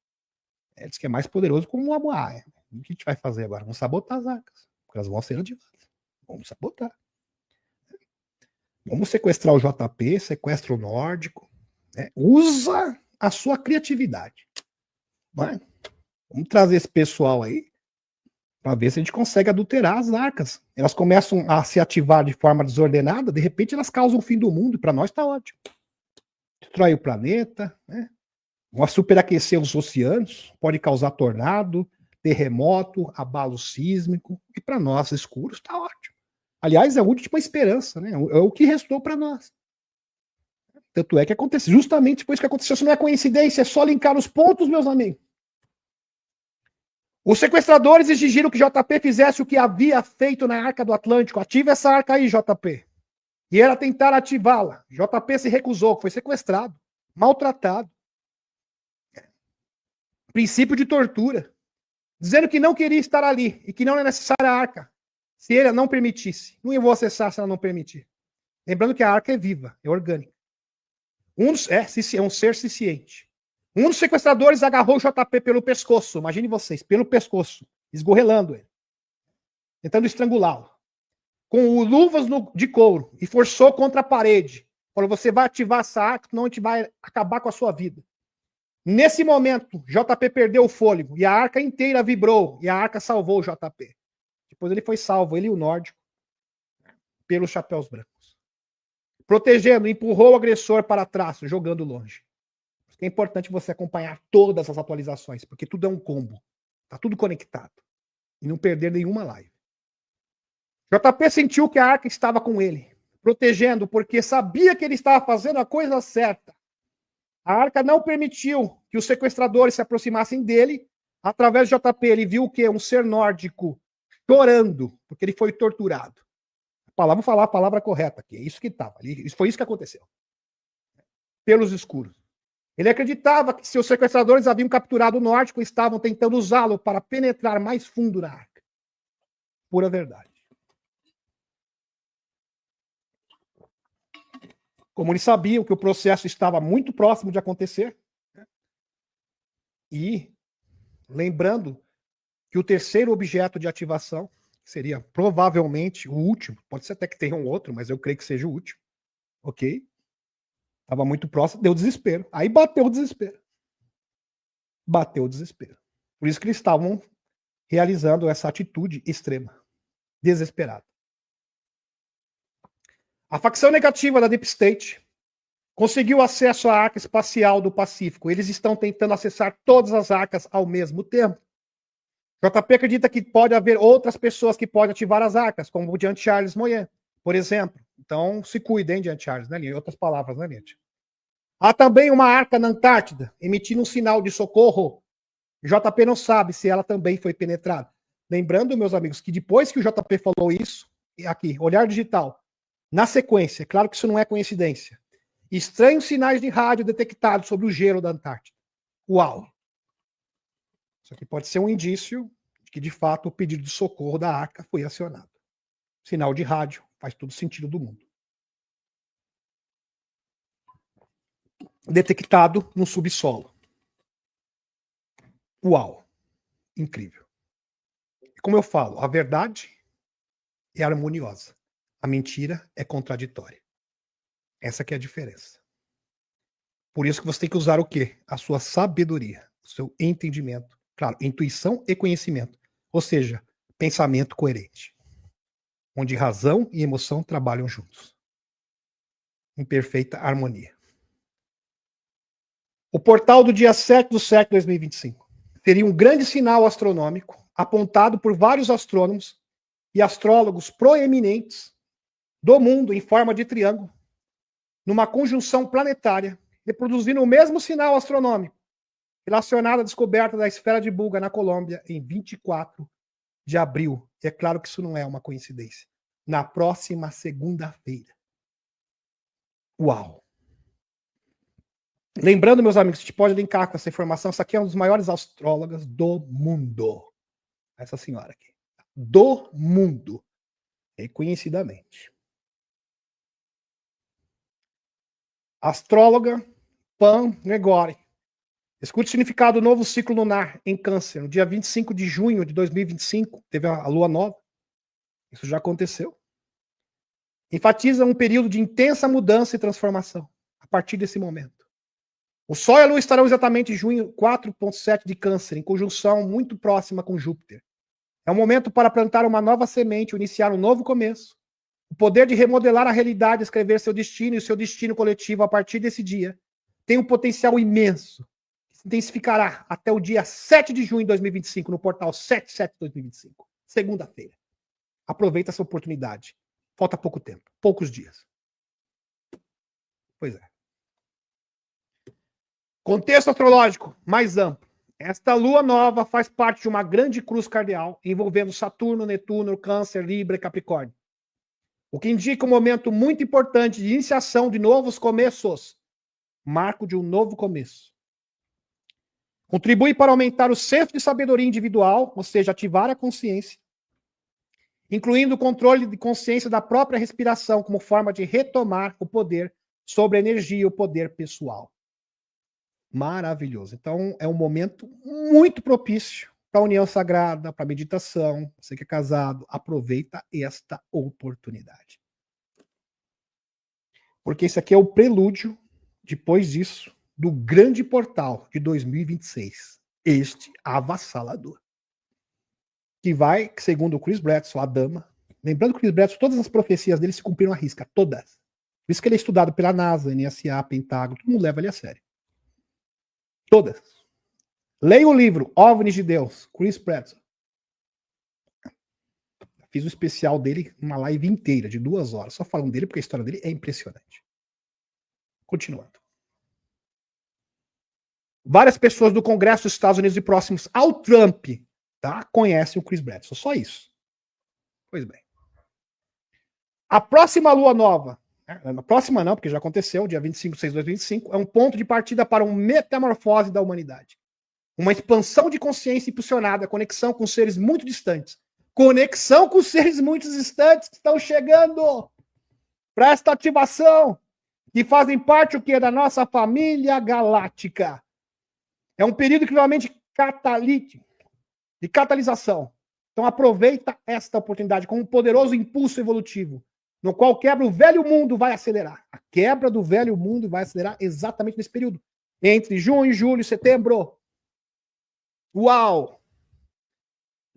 Speaker 1: Diz que é mais poderoso como o Amuá. O que a gente vai fazer agora? Vamos sabotar as arcas, porque elas vão ser ativadas. Vamos sabotar. Vamos sequestrar o JP, sequestra o nórdico. Né? Usa a sua criatividade. Vai. Vamos trazer esse pessoal aí para ver se a gente consegue adulterar as arcas. Elas começam a se ativar de forma desordenada, de repente elas causam o fim do mundo, e para nós está ótimo. Destrói o planeta, né? Vão superaquecer os oceanos, pode causar tornado, terremoto, abalo sísmico, e para nós escuros está ótimo. Aliás, é a última esperança, né? É o que restou para nós. Tanto é que aconteceu, justamente depois que aconteceu, isso não é coincidência, é só linkar os pontos, meus amigos. Os sequestradores exigiram que JP fizesse o que havia feito na Arca do Atlântico. Ative essa arca aí, JP. E era tentar ativá-la. JP se recusou, foi sequestrado, maltratado. Princípio de tortura. Dizendo que não queria estar ali e que não era necessária a arca se ele não permitisse. Não vou acessar se ela não permitir. Lembrando que a arca é viva, é orgânica. É um ser ciente. Um dos sequestradores agarrou o JP pelo pescoço, imagine vocês, pelo pescoço, esgorrelando ele, tentando estrangulá-lo, com luvas de couro, e forçou contra a parede. Falou, você vai ativar essa arca, senão a gente vai acabar com a sua vida. Nesse momento, JP perdeu o fôlego, e a arca inteira vibrou, e a arca salvou o JP. Depois ele foi salvo, ele e o nórdico, pelos chapéus brancos. Protegendo, empurrou o agressor para trás, jogando longe. É importante você acompanhar todas as atualizações, porque tudo é um combo. Tá tudo conectado. E não perder nenhuma live. JP sentiu que a arca estava com ele, protegendo, porque sabia que ele estava fazendo a coisa certa. A arca não permitiu que os sequestradores se aproximassem dele. Através de JP, ele viu o quê? Um ser nórdico chorando, porque ele foi torturado. Vou falar a palavra correta aqui. É isso que estava. Foi isso que aconteceu. Pelos escuros. Ele acreditava que seus sequestradores haviam capturado o nórdico e estavam tentando usá-lo para penetrar mais fundo na arca. Pura verdade. Como eles sabiam que o processo estava muito próximo de acontecer, né? E lembrando que o terceiro objeto de ativação seria provavelmente o último, pode ser até que tenha um outro, mas eu creio que seja o último, ok? Estava muito próximo, deu desespero. Aí bateu o desespero. Bateu o desespero. Por isso que eles estavam realizando essa atitude extrema, desesperada. A facção negativa da Deep State conseguiu acesso à arca espacial do Pacífico. Eles estão tentando acessar todas as arcas ao mesmo tempo. JP acredita que pode haver outras pessoas que podem ativar as arcas, como o Jean Charles Moyen, por exemplo. Então, se cuidem, Jean Charles, né, Linha? Em outras palavras, né, gente? Há também uma arca na Antártida, emitindo um sinal de socorro. JP não sabe se ela também foi penetrada. Lembrando, meus amigos, que depois que o JP falou isso, aqui, olhar digital, na sequência, claro que isso não é coincidência, estranhos sinais de rádio detectados sobre o gelo da Antártida. Uau! Isso aqui pode ser um indício de que, de fato, o pedido de socorro da arca foi acionado. Sinal de rádio faz todo sentido do mundo. Detectado no subsolo. Uau! Incrível. E como eu falo, a verdade é harmoniosa. A mentira é contraditória. Essa que é a diferença. Por isso que você tem que usar o quê? A sua sabedoria, o seu entendimento. Claro, intuição e conhecimento. Ou seja, pensamento coerente. Onde razão e emoção trabalham juntos. Em perfeita harmonia. O portal do dia 7/7 de 2025 seria um grande sinal astronômico apontado por vários astrônomos e astrólogos proeminentes do mundo em forma de triângulo, numa conjunção planetária, reproduzindo o mesmo sinal astronômico relacionado à descoberta da esfera de Bulga na Colômbia em 24 de abril. E é claro que isso não é uma coincidência. Na próxima segunda-feira. Uau! Lembrando, meus amigos, a gente pode linkar com essa informação. Essa aqui é uma das maiores astrólogas do mundo. Essa senhora aqui. Do mundo. Reconhecidamente. Astróloga Pan Gregori. Escute o significado do novo ciclo lunar em Câncer. No dia 25 de junho de 2025, teve a lua nova. Isso já aconteceu. Enfatiza um período de intensa mudança e transformação. A partir desse momento. O Sol e a Lua estarão exatamente em junho 4.7 de Câncer, em conjunção muito próxima com Júpiter. É um momento para plantar uma nova semente, iniciar um novo começo. O poder de remodelar a realidade, escrever seu destino e o seu destino coletivo a partir desse dia tem um potencial imenso, que se intensificará até o dia 7 de junho de 2025, no portal 7/7/2025, segunda-feira. Aproveita essa oportunidade. Falta pouco tempo, poucos dias. Pois é. Contexto astrológico mais amplo. Esta lua nova faz parte de uma grande cruz cardeal envolvendo Saturno, Netuno, Câncer, Libra e Capricórnio. O que indica um momento muito importante de iniciação de novos começos. Marco de um novo começo. Contribui para aumentar o senso de sabedoria individual, ou seja, ativar a consciência, incluindo o controle de consciência da própria respiração como forma de retomar o poder sobre a energia e o poder pessoal. Maravilhoso. Então, é um momento muito propício para a união sagrada, para a meditação. Você que é casado, aproveita esta oportunidade. Porque esse aqui é o prelúdio, depois disso, do grande portal de 2026. Este avassalador. Que vai, segundo o Chris Bradson, a dama. Lembrando que o Chris Bradson, todas as profecias dele se cumpriram à risca. Todas. Por isso que ele é estudado pela NASA, NSA, Pentágono. Todo mundo leva ele a sério. Todas. Leia o livro OVNIs de Deus, Chris Bradson. Fiz o especial dele, uma live inteira, de 2 horas, só falando dele, porque a história dele é impressionante. Continuando. Várias pessoas do Congresso dos Estados Unidos e próximos ao Trump, tá, conhecem o Chris Bradson. Só isso. Pois bem. A próxima lua nova, a próxima não, porque já aconteceu, dia 25/6/2025, é um ponto de partida para uma metamorfose da humanidade. Uma expansão de consciência impulsionada, conexão com seres muito distantes. Conexão com seres muito distantes que estão chegando para esta ativação, que fazem parte o quê? Da nossa família galáctica. É um período extremamente catalítico, de catalisação. Então aproveita esta oportunidade com um poderoso impulso evolutivo, no qual quebra o velho mundo vai acelerar. A quebra do velho mundo vai acelerar exatamente nesse período. Entre junho, julho e setembro. Uau!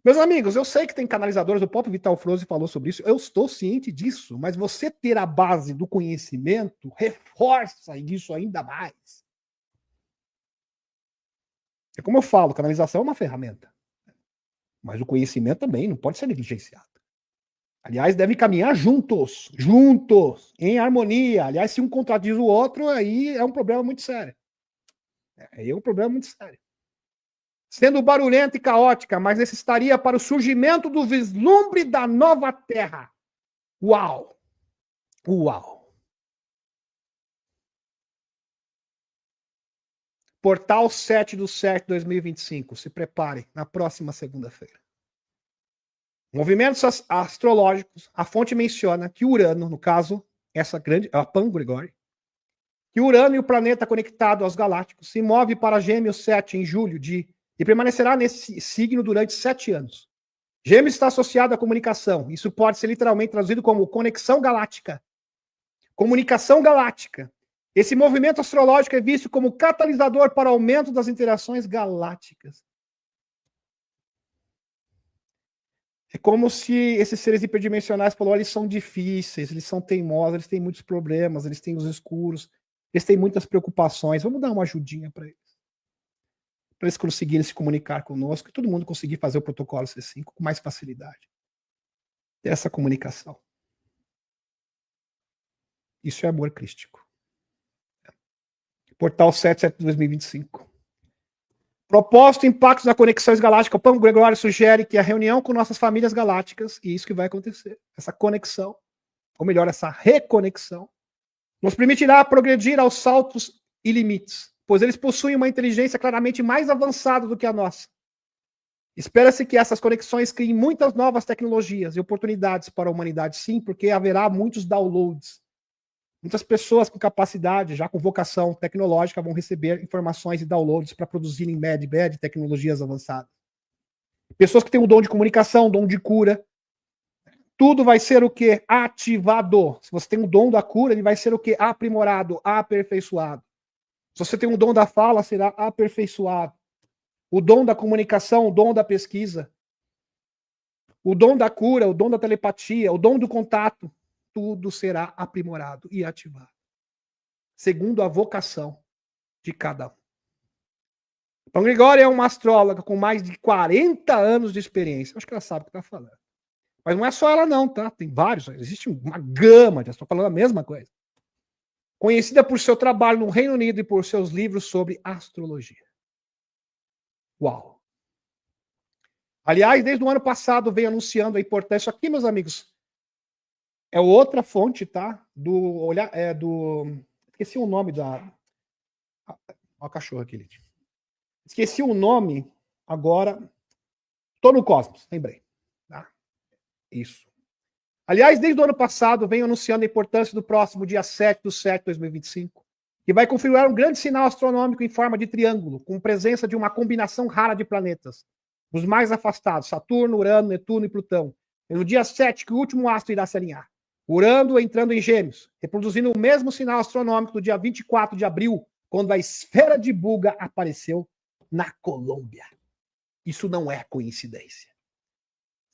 Speaker 1: Meus amigos, eu sei que tem canalizadores, o próprio Vital Froze falou sobre isso, eu estou ciente disso, mas você ter a base do conhecimento reforça isso ainda mais. É como eu falo, canalização é uma ferramenta, mas o conhecimento também não pode ser negligenciado. Aliás, devem caminhar juntos, em harmonia. Aliás, se um contradiz o outro, aí é um problema muito sério. Aí é um problema muito sério. Sendo barulhenta e caótica, mas necessitaria para o surgimento do vislumbre da nova terra. Uau! Uau! Portal 7/7/2025. Se prepare na próxima segunda-feira. Movimentos astrológicos, a fonte menciona que Urano, no caso, essa grande, a Pan Gregori, que Urano e o planeta conectado aos galácticos se move para Gêmeos 7 em julho e permanecerá nesse signo durante 7 anos. Gêmeos está associado à comunicação. Isso pode ser literalmente traduzido como conexão galáctica. Comunicação galáctica. Esse movimento astrológico é visto como catalisador para o aumento das interações galácticas. É como se esses seres hiperdimensionais falaram, eles são difíceis, eles são teimosos, eles têm muitos problemas, eles têm os escuros, eles têm muitas preocupações. Vamos dar uma ajudinha para eles. Para eles conseguirem se comunicar conosco e todo mundo conseguir fazer o protocolo C5 com mais facilidade. Ter essa comunicação. Isso é amor crístico. Portal 7/7/2025. Propósito, impactos na conexões galácticas. O Pan Gregório sugere que a reunião com nossas famílias galácticas, e isso que vai acontecer, essa conexão, ou melhor, essa reconexão, nos permitirá progredir aos saltos e limites, pois eles possuem uma inteligência claramente mais avançada do que a nossa. Espera-se que essas conexões criem muitas novas tecnologias e oportunidades para a humanidade, sim, porque haverá muitos downloads. Muitas pessoas com capacidade, já com vocação tecnológica, vão receber informações e downloads para produzirem med tecnologias avançadas. Pessoas que têm um dom de comunicação, um dom de cura. Tudo vai ser o quê? Ativado. Se você tem um dom da cura, ele vai ser o quê? Aprimorado, aperfeiçoado. Se você tem um dom da fala, será aperfeiçoado. O dom da comunicação, o dom da pesquisa. O dom da cura, o dom da telepatia, o dom do contato. Tudo será aprimorado e ativado, segundo a vocação de cada um. Então, Gregória é uma astróloga com mais de 40 anos de experiência. Acho que ela sabe o que está falando. Mas não é só ela não, tá? Tem vários, existe uma gama de astrólogas falando a mesma coisa. Conhecida por seu trabalho no Reino Unido e por seus livros sobre astrologia. Uau! Aliás, desde o ano passado vem anunciando a importância. Aqui, meus amigos, é outra fonte, tá? Esqueci o nome da. Olha o cachorro aqui, gente. Esqueci o nome agora. Tô no Cosmos, lembrei. Tá? Isso. Aliás, desde o ano passado, venho anunciando a importância do próximo dia 7/7/2025, que vai configurar um grande sinal astronômico em forma de triângulo, com presença de uma combinação rara de planetas. Os mais afastados, Saturno, Urano, Netuno e Plutão. É no dia 7 que o último astro irá se alinhar. Urano entrando em Gêmeos, reproduzindo o mesmo sinal astronômico do dia 24 de abril, quando a esfera de Buga apareceu na Colômbia. Isso não é coincidência.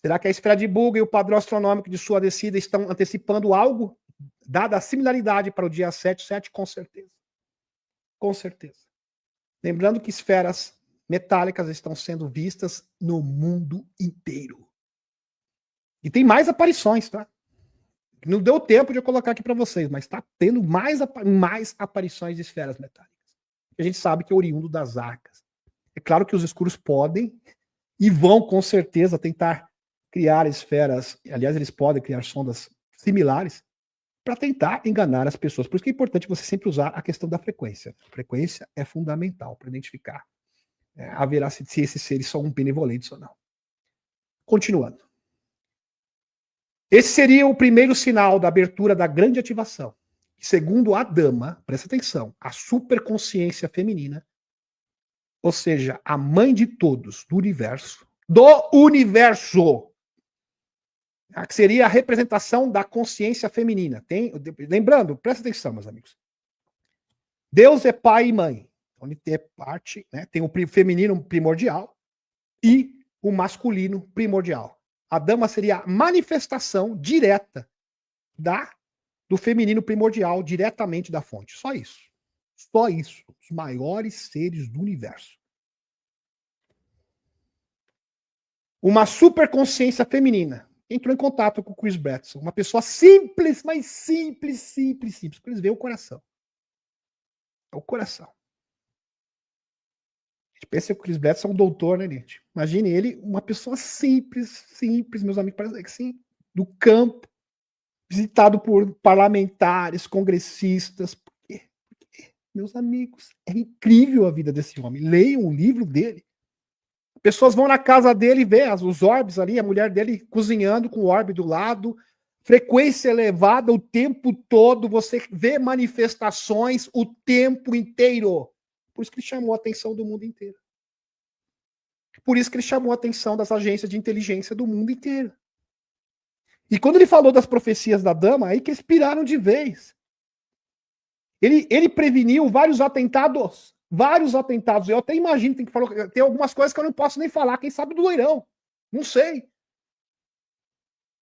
Speaker 1: Será que a esfera de Buga e o padrão astronômico de sua descida estão antecipando algo? Dada a similaridade para o dia 7/7, com certeza. Com certeza. Lembrando que esferas metálicas estão sendo vistas no mundo inteiro. E tem mais aparições, tá? Não deu tempo de eu colocar aqui para vocês, mas está tendo mais aparições de esferas metálicas. A gente sabe que é oriundo das arcas. É claro que os escuros podem e vão, com certeza, tentar criar esferas. Aliás, eles podem criar sondas similares para tentar enganar as pessoas. Por isso que é importante você sempre usar a questão da frequência. A frequência é fundamental para identificar se esses seres são benevolentes ou não. Continuando. Esse seria o primeiro sinal da abertura da grande ativação. Segundo a dama, presta atenção, a superconsciência feminina, ou seja, a mãe de todos do universo, que seria a representação da consciência feminina. Lembrando, presta atenção, meus amigos. Deus é pai e mãe. Então ele tem parte, né, tem o feminino primordial, e o masculino primordial. A dama seria a manifestação direta do feminino primordial, diretamente da fonte. Só isso. Só isso. Os maiores seres do universo. Uma superconsciência feminina entrou em contato com o Chris Bradson. Uma pessoa simples, mas simples. Porque eles veem o coração. É o coração. A gente pensa que o Chris Bradson é um doutor, né, gente? Imagine ele, uma pessoa simples, meus amigos, parece que sim, do campo, visitado por parlamentares, congressistas. Por quê? Porque, meus amigos, é incrível a vida desse homem. Leiam o livro dele. Pessoas vão na casa dele e vê os orbes ali, a mulher dele cozinhando com o orbe do lado, frequência elevada o tempo todo, você vê manifestações o tempo inteiro. Por isso que ele chamou a atenção do mundo inteiro. Por isso que ele chamou a atenção das agências de inteligência do mundo inteiro. E quando ele falou das profecias da dama, aí que eles piraram de vez. Ele preveniu vários atentados. Eu até imagino, tem algumas coisas que eu não posso nem falar. Quem sabe do loirão? Não sei.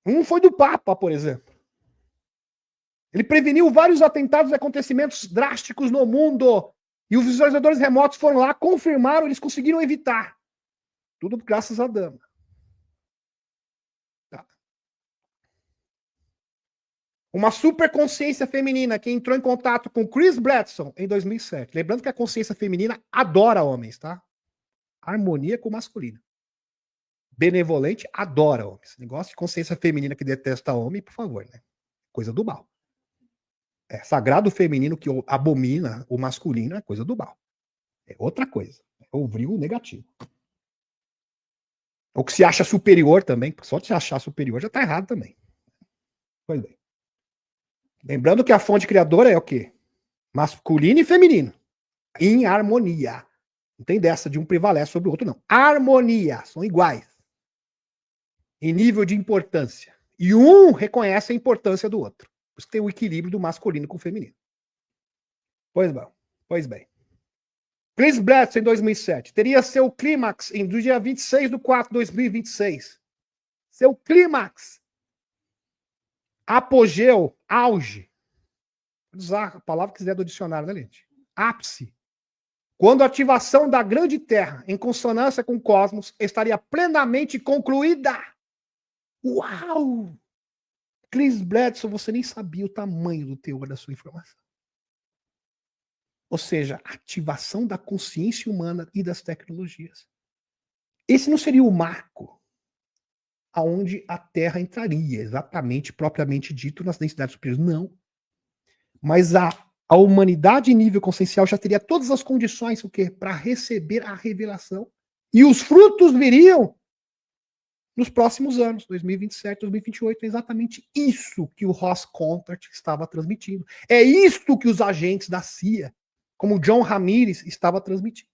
Speaker 1: Um foi do Papa, por exemplo. Ele preveniu vários atentados e acontecimentos drásticos no mundo. E os visualizadores remotos foram lá, confirmaram, eles conseguiram evitar. Tudo graças à dama. Tá. Uma superconsciência feminina que entrou em contato com Chris Bradson em 2007. Lembrando que a consciência feminina adora homens, tá? Harmonia com o masculino. Benevolente adora homens. Negócio de consciência feminina que detesta homem, por favor, né? Coisa do mal. É sagrado feminino que abomina o masculino é coisa do mal. É outra coisa. É o negativo. Ou que se acha superior também, porque só de se achar superior já tá errado também. Pois bem. Lembrando que a fonte criadora é o quê? Masculino e feminino. Em harmonia. Não tem dessa de um prevalece sobre o outro, não. Harmonia. São iguais. Em nível de importância. E um reconhece a importância do outro. Por isso que tem o equilíbrio do masculino com o feminino. Pois bem. Chris Bradson, em 2007, teria seu clímax do dia 26/4/2026. Seu clímax. Apogeu, auge. Vou usar a palavra que quiser do dicionário, né, gente? Ápice. Quando a ativação da grande Terra, em consonância com o cosmos, estaria plenamente concluída. Uau! Chris Bradson, você nem sabia o tamanho do teor da sua informação. Ou seja, a ativação da consciência humana e das tecnologias. Esse não seria o marco aonde a Terra entraria, exatamente, propriamente dito, nas densidades superiores. Não. Mas a humanidade em nível consciencial já teria todas as condições para receber a revelação. E os frutos viriam nos próximos anos, 2027, 2028. É exatamente isso que o Ross Contract estava transmitindo. É isto que os agentes da CIA, como John Ramirez, estava transmitindo.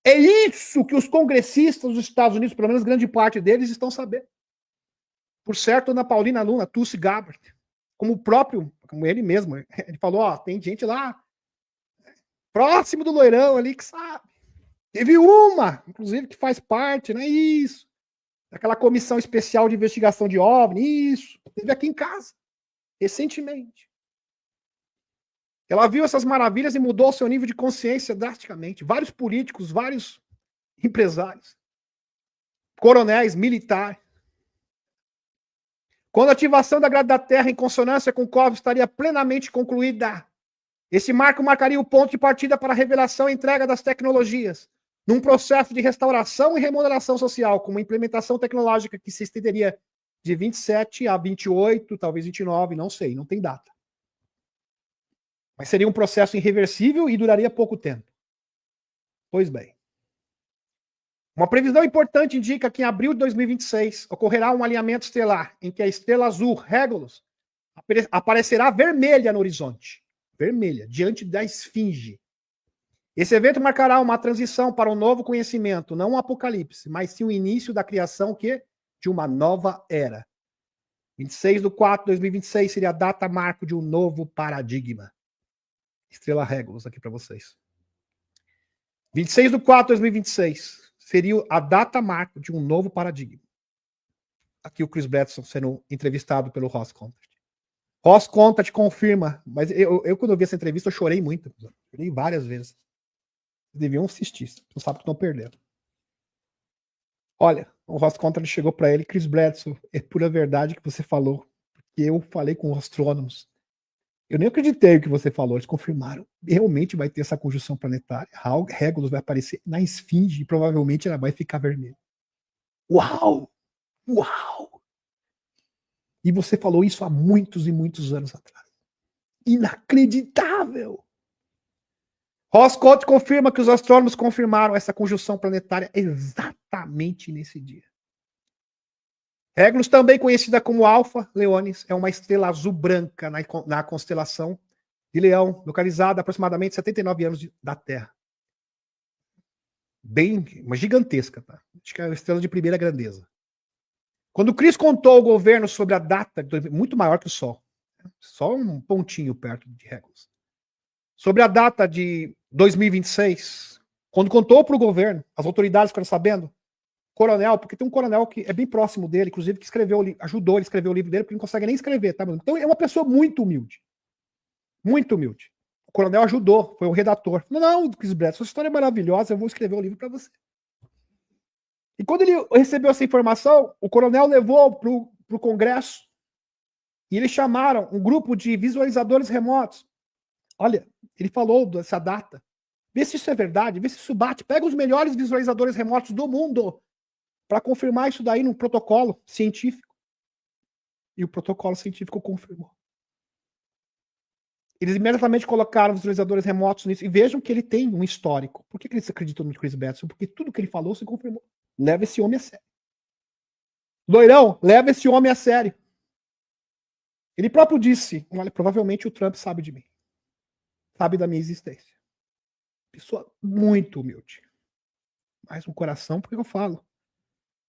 Speaker 1: É isso que os congressistas dos Estados Unidos, pelo menos grande parte deles, estão sabendo. Por certo, Ana Paulina Luna, Tulsi Gabbard, como ele mesmo, ele falou, ó, tem gente lá próximo do loirão ali que sabe. Teve uma, inclusive, que faz parte, não é isso? Daquela comissão especial de investigação de OVNI, isso. Teve aqui em casa, recentemente. Ela viu essas maravilhas e mudou o seu nível de consciência drasticamente. Vários políticos, vários empresários, coronéis, militares. Quando a ativação da grade da Terra em consonância com o cosmos estaria plenamente concluída, esse marco marcaria o ponto de partida para a revelação e entrega das tecnologias, num processo de restauração e remodelação social, com uma implementação tecnológica que se estenderia de 27 a 28, talvez 29, não sei, não tem data. Mas seria um processo irreversível e duraria pouco tempo. Pois bem. Uma previsão importante indica que em abril de 2026 ocorrerá um alinhamento estelar em que a estrela azul Regulus aparecerá vermelha no horizonte. Vermelha, diante da esfinge. Esse evento marcará uma transição para um novo conhecimento, não um apocalipse, mas sim o início da criação de uma nova era. 26/4/2026 seria a data marco de um novo paradigma. Estrela Regulus aqui para vocês. 26/4/2026 seria a data marco de um novo paradigma. Aqui o Chris Bledsoe sendo entrevistado pelo Ross Contact. Ross Contact confirma, mas eu quando eu vi essa entrevista eu chorei muito, chorei várias vezes. Vocês deviam assistir, não sabe que estão perdendo. Olha, o Ross Contact chegou para ele, Chris Bledsoe, é pura verdade que você falou, porque eu falei com os astrônomos. Eu nem acreditei o que você falou, eles confirmaram. Realmente vai ter essa conjunção planetária. Regulus vai aparecer na esfinge e provavelmente ela vai ficar vermelha. Uau! Uau! E você falou isso há muitos e muitos anos atrás. Inacreditável! Ross Contact confirma que os astrônomos confirmaram essa conjunção planetária exatamente nesse dia. Regulus, também conhecida como Alpha Leonis, é uma estrela azul branca na constelação de Leão, localizada a aproximadamente 79 anos da Terra. Uma gigantesca, tá? Acho que é uma estrela de primeira grandeza. Quando Chris contou ao governo sobre a data, muito maior que o Sol, só um pontinho perto de Regulus, sobre a data de 2026, quando contou para o governo, as autoridades ficaram sabendo, coronel, porque tem um coronel que é bem próximo dele, inclusive, que ajudou ele a escrever o livro dele, porque ele não consegue nem escrever, tá? Então é uma pessoa muito humilde. Muito humilde. O coronel ajudou, foi o redator. Não, Chris Bledsoe, sua história é maravilhosa, eu vou escrever o livro para você. E quando ele recebeu essa informação, o coronel levou para o Congresso e eles chamaram um grupo de visualizadores remotos. Olha, ele falou dessa data. Vê se isso é verdade, vê se isso bate. Pega os melhores visualizadores remotos do mundo para confirmar isso daí num protocolo científico. E o protocolo científico confirmou. Eles imediatamente colocaram visualizadores remotos nisso. E vejam que ele tem um histórico. Por que eles acreditam no Chris Bledsoe? Porque tudo que ele falou se confirmou. Leva esse homem a sério. Loirão, leva esse homem a sério. Ele próprio disse, olha, provavelmente o Trump sabe de mim. Sabe da minha existência. Pessoa muito humilde. Mas um coração, porque eu falo.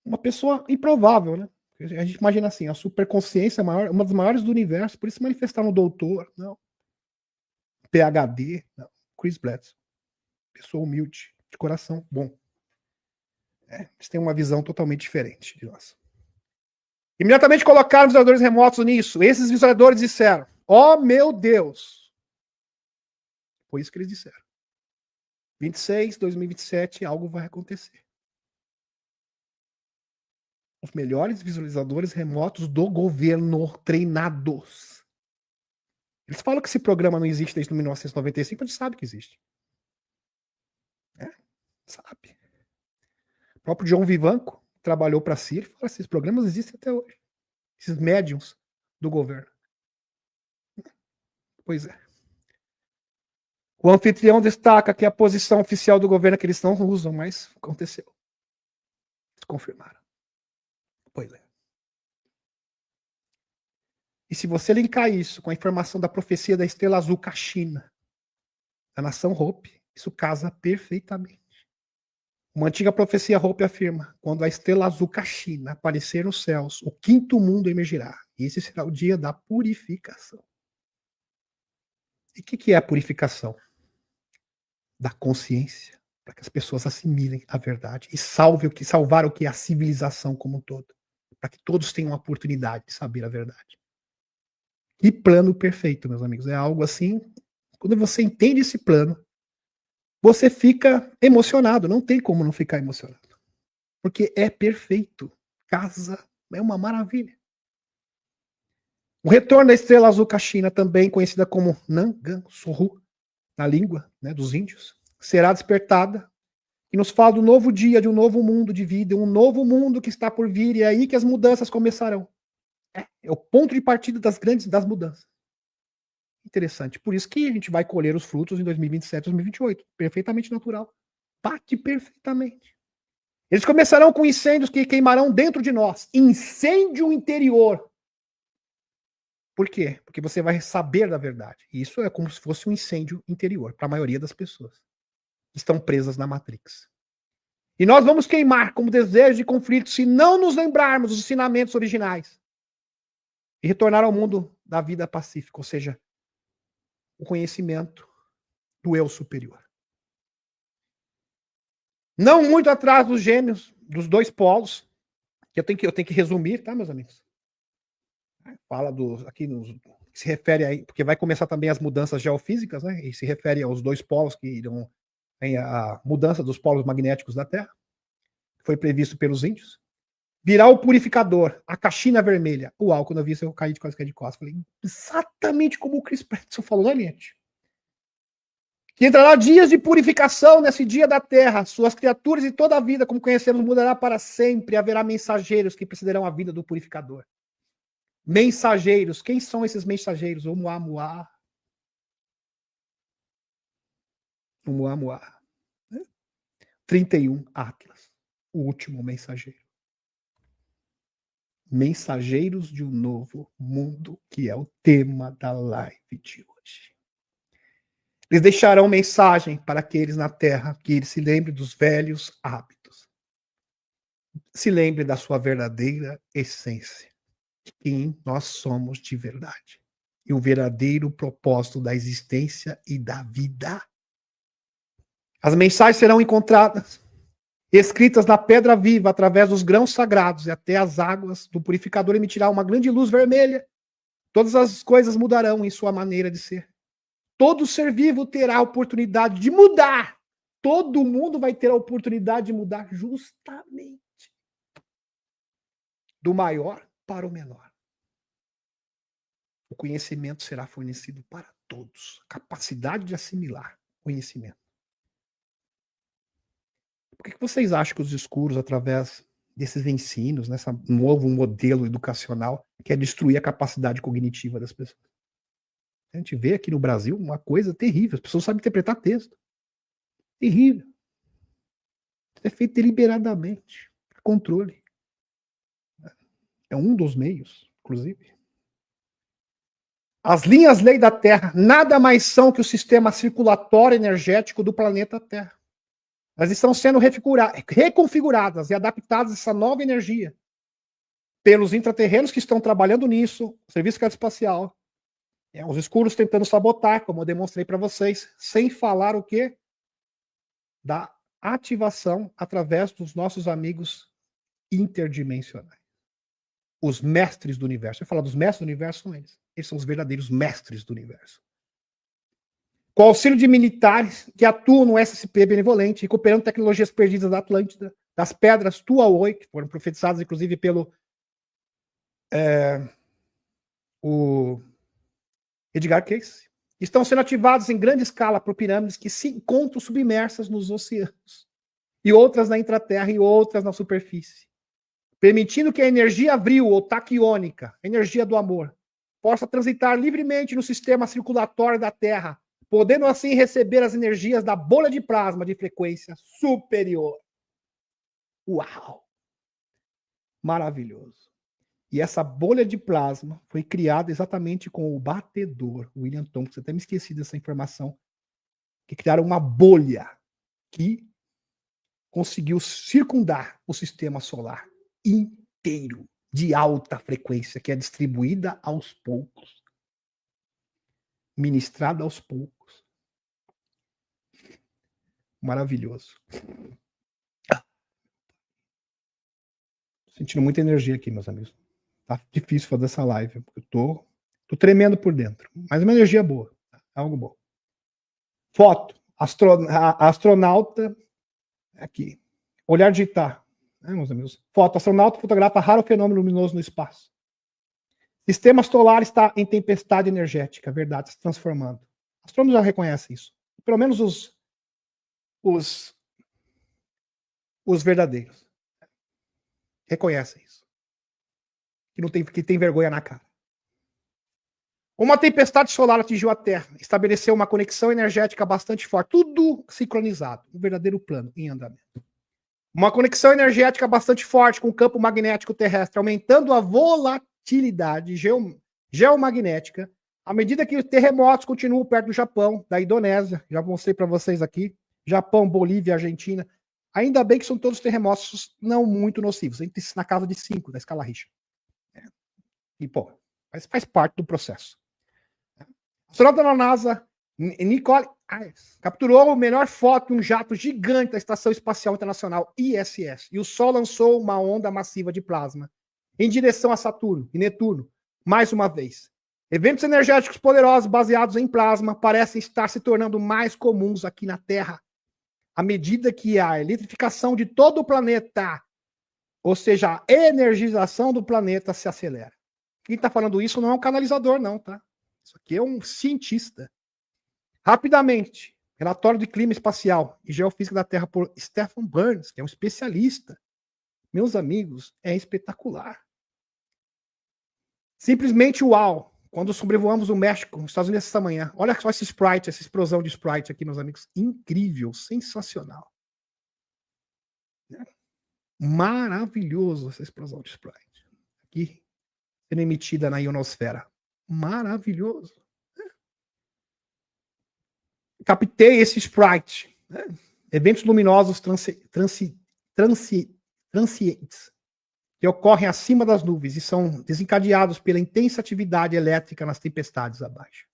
Speaker 1: Uma pessoa improvável, né? A gente imagina assim, a superconsciência maior, uma das maiores do universo, por isso manifestar no doutor, não. PhD, não. Chris Bledsoe. Pessoa humilde, de coração bom. Eles têm uma visão totalmente diferente de nós. Imediatamente colocaram visualizadores remotos nisso. Esses visualizadores disseram, ó meu Deus. Foi isso que eles disseram. 26, 2027, algo vai acontecer. Os melhores visualizadores remotos do governo treinados. Eles falam que esse programa não existe desde 1995, a gente sabe que existe. Sabe. O próprio John Vivanco trabalhou para a CIR e falou assim, esses programas existem até hoje. Esses médiums do governo. Pois é. O anfitrião destaca que a posição oficial do governo é que eles não usam, mas aconteceu. Eles confirmaram. Pois é. E se você linkar isso com a informação da profecia da estrela azul Kashina, da nação Hope, isso casa perfeitamente. Uma antiga profecia Hope afirma, quando a estrela azul Kashina aparecer nos céus, o quinto mundo emergirá. E esse será o dia da purificação. E o que é a purificação? Da consciência, para que as pessoas assimilem a verdade e salvar o que é a civilização como um todo, para que todos tenham a oportunidade de saber a verdade. Que plano perfeito, meus amigos, é algo assim, quando você entende esse plano, você fica emocionado, não tem como não ficar emocionado, porque é perfeito, casa é uma maravilha. O retorno da estrela azul Kashina, também conhecida como Nangan Sohu, na língua, né, dos índios, será despertada e nos fala do novo dia, de um novo mundo de vida, um novo mundo que está por vir, e é aí que as mudanças começarão. É o ponto de partida das mudanças. Interessante. Por isso que a gente vai colher os frutos em 2027, 2028. Perfeitamente natural. Bate perfeitamente. Eles começarão com incêndios que queimarão dentro de nós. Incêndio interior. Por quê? Porque você vai saber da verdade. E isso é como se fosse um incêndio interior para a maioria das pessoas. Estão presas na Matrix. E nós vamos queimar como desejo de conflito se não nos lembrarmos dos ensinamentos originais. E retornar ao mundo da vida pacífica, ou seja, o conhecimento do eu superior. Não muito atrás dos gêmeos, dos dois polos, que eu tenho que resumir, tá, meus amigos? Fala aqui se refere aí, porque vai começar também as mudanças geofísicas, né? E se refere aos dois polos que irão tem a mudança dos polos magnéticos da Terra, que foi previsto pelos índios. Virar o purificador, a caixinha vermelha, o álcool, quando eu vi isso, eu quase caí de costas. Falei, exatamente como o Chris Pratt falou, né, gente? Que entrará dias de purificação nesse dia da terra, suas criaturas e toda a vida, como conhecemos, mudará para sempre. Haverá mensageiros que precederão a vida do purificador. Mensageiros, quem são esses mensageiros? O Muamuá. O Muamuá. 31 Atlas, o último mensageiro. Mensageiros de um novo mundo, que é o tema da live de hoje. Eles deixarão mensagem para aqueles na Terra, que eles se lembrem dos velhos hábitos. Se lembrem da sua verdadeira essência, de quem nós somos de verdade. E o verdadeiro propósito da existência e da vida. As mensagens serão encontradas, escritas na pedra viva, através dos grãos sagrados, e até as águas do purificador emitirá uma grande luz vermelha. Todas as coisas mudarão em sua maneira de ser. Todo ser vivo terá a oportunidade de mudar. Todo mundo vai ter a oportunidade de mudar justamente do maior para o menor. O conhecimento será fornecido para todos. A capacidade de assimilar conhecimento. Por que vocês acham que os escuros, através desses ensinos, nesse novo modelo educacional, quer destruir a capacidade cognitiva das pessoas? A gente vê aqui no Brasil uma coisa terrível. As pessoas sabem interpretar texto. Terrível. Isso é feito deliberadamente. Controle. É um dos meios, inclusive. As linhas lei da Terra nada mais são que o sistema circulatório energético do planeta Terra. Elas estão sendo reconfiguradas e adaptadas a essa nova energia pelos intraterrenos que estão trabalhando nisso, o Serviço Espacial. Os escuros tentando sabotar, como eu demonstrei para vocês, sem falar o quê? Da ativação através dos nossos amigos interdimensionais. Os mestres do universo. Eu falar dos mestres do universo, são eles. Eles são os verdadeiros mestres do universo. Com auxílio de militares que atuam no SCP benevolente, recuperando tecnologias perdidas da Atlântida, das pedras Tuaoi, que foram profetizadas, inclusive, pelo o Edgar Cayce, estão sendo ativados em grande escala por pirâmides que se encontram submersas nos oceanos, e outras na intraterra e outras na superfície, permitindo que a energia abril ou taquiônica, energia do amor, possa transitar livremente no sistema circulatório da Terra, podendo assim receber as energias da bolha de plasma de frequência superior. Uau! Maravilhoso. E essa bolha de plasma foi criada exatamente com o batedor, William Thompson. Você até me esqueci dessa informação. Que criaram uma bolha que conseguiu circundar o sistema solar inteiro de alta frequência, que é distribuída aos poucos, ministrada aos poucos. Maravilhoso. Sentindo muita energia aqui, meus amigos. Tá difícil fazer essa live. Eu tô tremendo por dentro. Mas uma energia boa. Algo bom. Foto. Astronauta. Aqui. Olhar digitar. Meus amigos. Foto. Astronauta fotografa raro fenômeno luminoso no espaço. Sistema solar está em tempestade energética. Verdade, se transformando. Astrônomos já reconhecem isso. Pelo menos os verdadeiros. Reconhecem isso. Que tem vergonha na cara. Uma tempestade solar atingiu a Terra, estabeleceu uma conexão energética bastante forte, tudo sincronizado, um verdadeiro plano em andamento. Uma conexão energética bastante forte com o campo magnético terrestre, aumentando a volatilidade geomagnética, à medida que os terremotos continuam perto do Japão, da Indonésia, já mostrei para vocês aqui, Japão, Bolívia, Argentina. Ainda bem que são todos terremotos não muito nocivos, na casa de 5 da escala Richter. E, pô, faz parte do processo. Astronauta da NASA Nicole capturou a melhor foto de um jato gigante da Estação Espacial Internacional, ISS, e o Sol lançou uma onda massiva de plasma em direção a Saturno e Netuno, mais uma vez. Eventos energéticos poderosos baseados em plasma parecem estar se tornando mais comuns aqui na Terra, à medida que a eletrificação de todo o planeta, ou seja, a energização do planeta, se acelera. Quem está falando isso não é um canalizador, não, tá? Isso aqui é um cientista. Rapidamente, relatório de clima espacial e geofísica da Terra por Stephen Burns, que é um especialista. Meus amigos, é espetacular. Simplesmente uau! Quando sobrevoamos o México, nos Estados Unidos essa manhã, olha só esse sprite, essa explosão de sprite aqui, meus amigos. Incrível, sensacional. Maravilhoso essa explosão de sprite. Aqui, sendo emitida na ionosfera. Maravilhoso. Captei esse sprite. Né? Eventos luminosos transientes que ocorrem acima das nuvens e são desencadeados pela intensa atividade elétrica nas tempestades abaixo.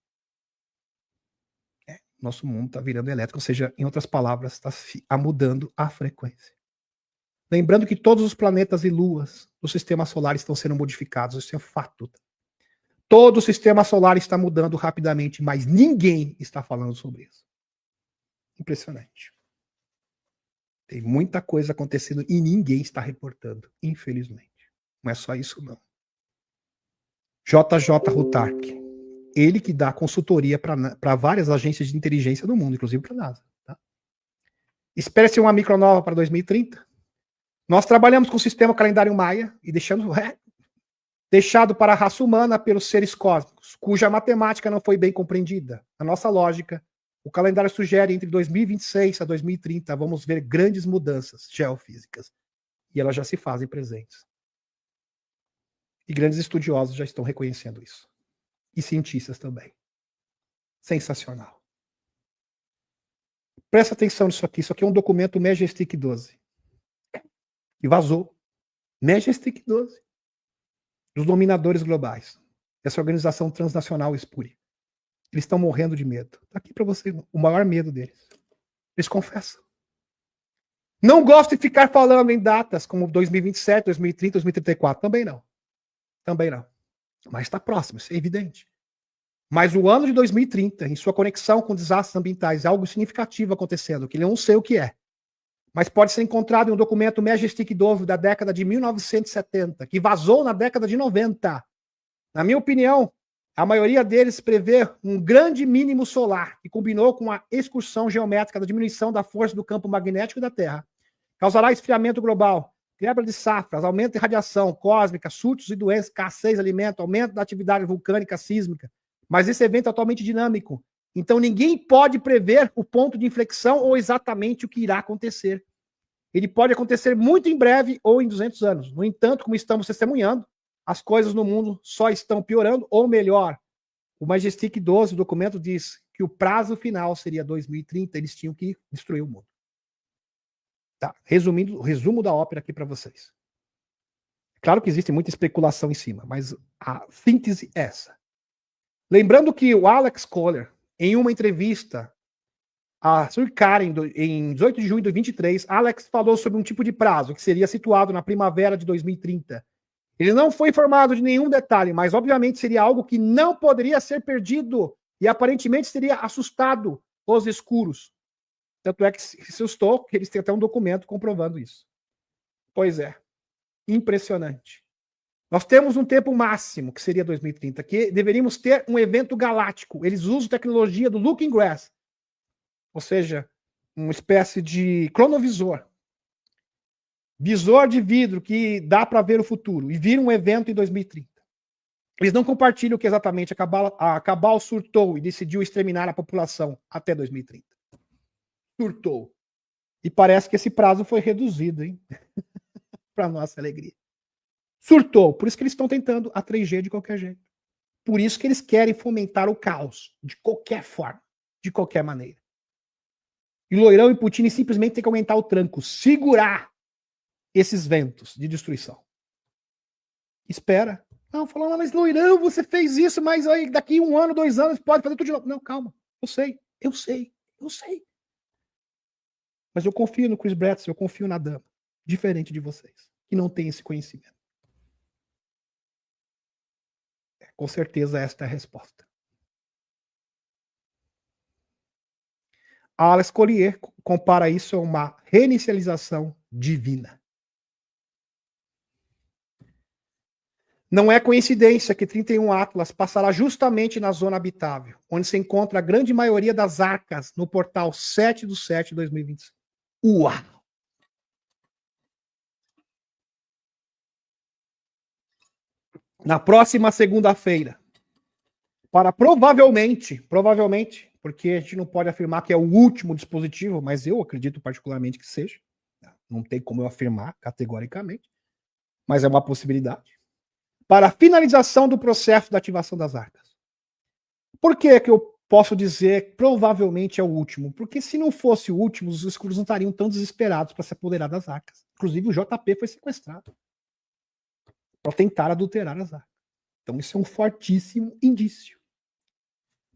Speaker 1: Nosso mundo está virando elétrico, ou seja, em outras palavras, está mudando a frequência. Lembrando que todos os planetas e luas do sistema solar estão sendo modificados, isso é um fato. Todo o sistema solar está mudando rapidamente, mas ninguém está falando sobre isso. Impressionante. Tem muita coisa acontecendo e ninguém está reportando, infelizmente. Não é só isso, não. JJ Rutark, ele que dá consultoria para várias agências de inteligência do mundo, inclusive para a NASA. Tá? Espera-se uma micronova para 2030. Nós trabalhamos com o sistema calendário maia e deixado para a raça humana pelos seres cósmicos, cuja matemática não foi bem compreendida. Na nossa lógica, o calendário sugere entre 2026 a 2030 vamos ver grandes mudanças geofísicas. E elas já se fazem presentes. E grandes estudiosos já estão reconhecendo isso. E cientistas também. Sensacional. Presta atenção nisso aqui. Isso aqui é um documento Majestic 12. Que vazou. Majestic 12. Dos dominadores globais. Essa organização transnacional Spuri. Eles estão morrendo de medo. Está aqui para você o maior medo deles. Eles confessam. Não gosto de ficar falando em datas como 2027, 2030, 2034. Também não. Também não. Mas está próximo, isso é evidente. Mas o ano de 2030, em sua conexão com desastres ambientais, algo significativo acontecendo, que eu não sei o que é. Mas pode ser encontrado em um documento Majestic 12 da década de 1970, que vazou na década de 90. Na minha opinião, a maioria deles prevê um grande mínimo solar, que combinou com a excursão geométrica da diminuição da força do campo magnético da Terra. Causará esfriamento global, quebra de safras, aumento de radiação cósmica, surtos e doenças, escassez de alimento, aumento da atividade vulcânica sísmica. Mas esse evento é totalmente dinâmico. Então ninguém pode prever o ponto de inflexão ou exatamente o que irá acontecer. Ele pode acontecer muito em breve ou em 200 anos. No entanto, como estamos testemunhando, as coisas no mundo só estão piorando, ou melhor, o Majestic 12, o documento diz que o prazo final seria 2030, eles tinham que destruir o mundo. Tá, resumindo, o resumo da ópera aqui para vocês. Claro que existe muita especulação em cima, mas a síntese é essa. Lembrando que o Alex Kohler, em uma entrevista a Sir Karen, em 18 de junho de 2023, Alex falou sobre um tipo de prazo que seria situado na primavera de 2030. Ele não foi informado de nenhum detalhe, mas obviamente seria algo que não poderia ser perdido e aparentemente teria assustado os escuros. Tanto é que se assustou que eles têm até um documento comprovando isso. Pois é. Impressionante. Nós temos um tempo máximo, que seria 2030, que deveríamos ter um evento galáctico. Eles usam tecnologia do Looking Glass, ou seja, uma espécie de cronovisor. Visor de vidro que dá para ver o futuro. E vira um evento em 2030. Eles não compartilham que exatamente a Cabal surtou e decidiu exterminar a população até 2030. Surtou. E parece que esse prazo foi reduzido, hein? Para nossa alegria. Surtou. Por isso que eles estão tentando a 3G de qualquer jeito. Por isso que eles querem fomentar o caos. De qualquer forma. De qualquer maneira. E Loirão e Putin simplesmente tem que aumentar o tranco. Segurar esses ventos de destruição. Espera. Não, falou, mas Loirão, você fez isso, mas aí daqui 1 ano, 2 anos, pode fazer tudo de novo. Não, calma. Eu sei, eu sei, eu sei. Mas eu confio no Chris Bretson, eu confio na dama. Diferente de vocês, que não têm esse conhecimento. Com certeza esta é a resposta. Alex Collier compara isso a uma reinicialização divina. Não é coincidência que 31 Atlas passará justamente na zona habitável, onde se encontra a grande maioria das arcas no portal 7/7/2025. Uau! Na próxima segunda-feira, para provavelmente, porque a gente não pode afirmar que é o último dispositivo, mas eu acredito particularmente que seja. Não tem como eu afirmar categoricamente, mas é uma possibilidade. Para a finalização do processo da ativação das arcas. Por que eu posso dizer que provavelmente é o último? Porque se não fosse o último, os escuros não estariam tão desesperados para se apoderar das arcas. Inclusive o JP foi sequestrado para tentar adulterar as arcas. Então isso é um fortíssimo indício.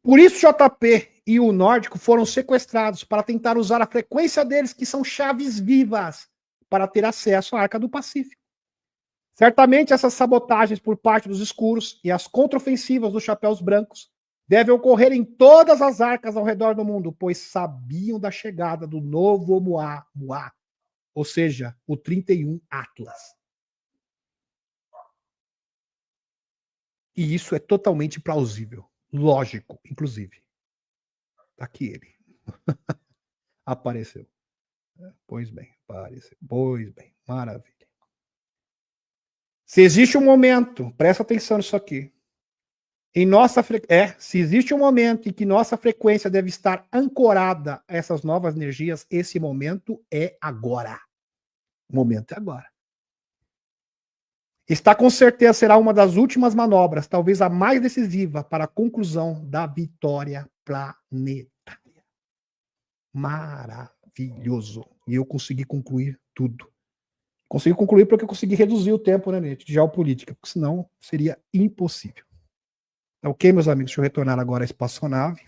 Speaker 1: Por isso o JP e o Nórdico foram sequestrados para tentar usar a frequência deles, que são chaves vivas, para ter acesso à Arca do Pacífico. Certamente essas sabotagens por parte dos escuros e as contraofensivas dos chapéus brancos devem ocorrer em todas as arcas ao redor do mundo, pois sabiam da chegada do novo Oumuamua, ou seja, o 31 Atlas. E isso é totalmente plausível, lógico, inclusive. Tá aqui ele. Apareceu. Pois bem, apareceu. Pois bem, maravilha. Se existe um momento, presta atenção nisso aqui. Se existe um momento em que nossa frequência deve estar ancorada a essas novas energias, esse momento é agora. O momento é agora. Está com certeza será uma das últimas manobras, talvez a mais decisiva para a conclusão da vitória planetária. Maravilhoso. E eu consegui concluir tudo. Consegui concluir porque eu consegui reduzir o tempo, né, de geopolítica, porque senão seria impossível. Ok, meus amigos, deixa eu retornar agora à espaçonave.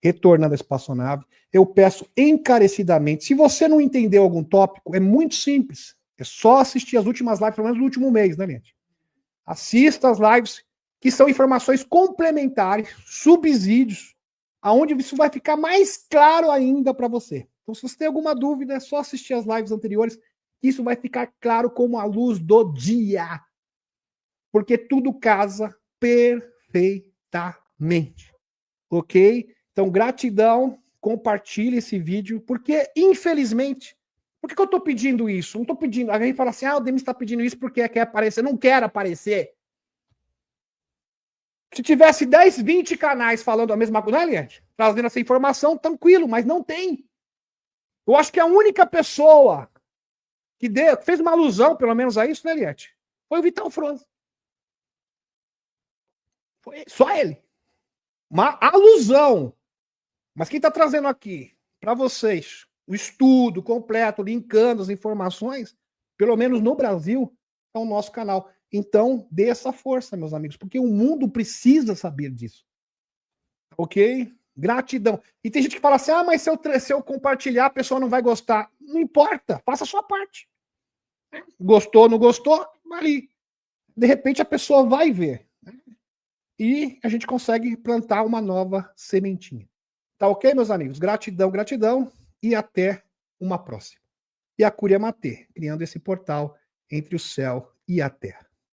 Speaker 1: Retornando à espaçonave, eu peço encarecidamente, se você não entendeu algum tópico, é muito simples. É só assistir as últimas lives, pelo menos no último mês, né, gente? Assista as lives, que são informações complementares, subsídios, aonde isso vai ficar mais claro ainda para você. Então, se você tem alguma dúvida, é só assistir as lives anteriores, que isso vai ficar claro como a luz do dia. Porque tudo casa perfeitamente. Ok? Então, gratidão, compartilhe esse vídeo, porque, infelizmente, por que eu estou pedindo isso? Não estou pedindo. Alguém fala assim, o Demis está pedindo isso porque quer aparecer. Não quero aparecer. Se tivesse 10, 20 canais falando a mesma coisa, né, Eliette? Trazendo essa informação, tranquilo, mas não tem. Eu acho que a única pessoa que fez uma alusão, pelo menos, a isso, né, Eliette? Foi o Vital Froza. Foi só ele. Uma alusão. Mas quem está trazendo aqui para vocês o estudo completo, linkando as informações, pelo menos no Brasil, é o nosso canal. Então, dê essa força, meus amigos, porque o mundo precisa saber disso. Ok? Gratidão. E tem gente que fala assim, mas se eu compartilhar, a pessoa não vai gostar. Não importa, faça a sua parte. Gostou, não gostou? Ali. De repente a pessoa vai ver. E a gente consegue plantar uma nova sementinha. Tá ok, meus amigos? Gratidão, gratidão e até uma próxima. E a Cúria Matê, criando esse portal entre o céu e a terra.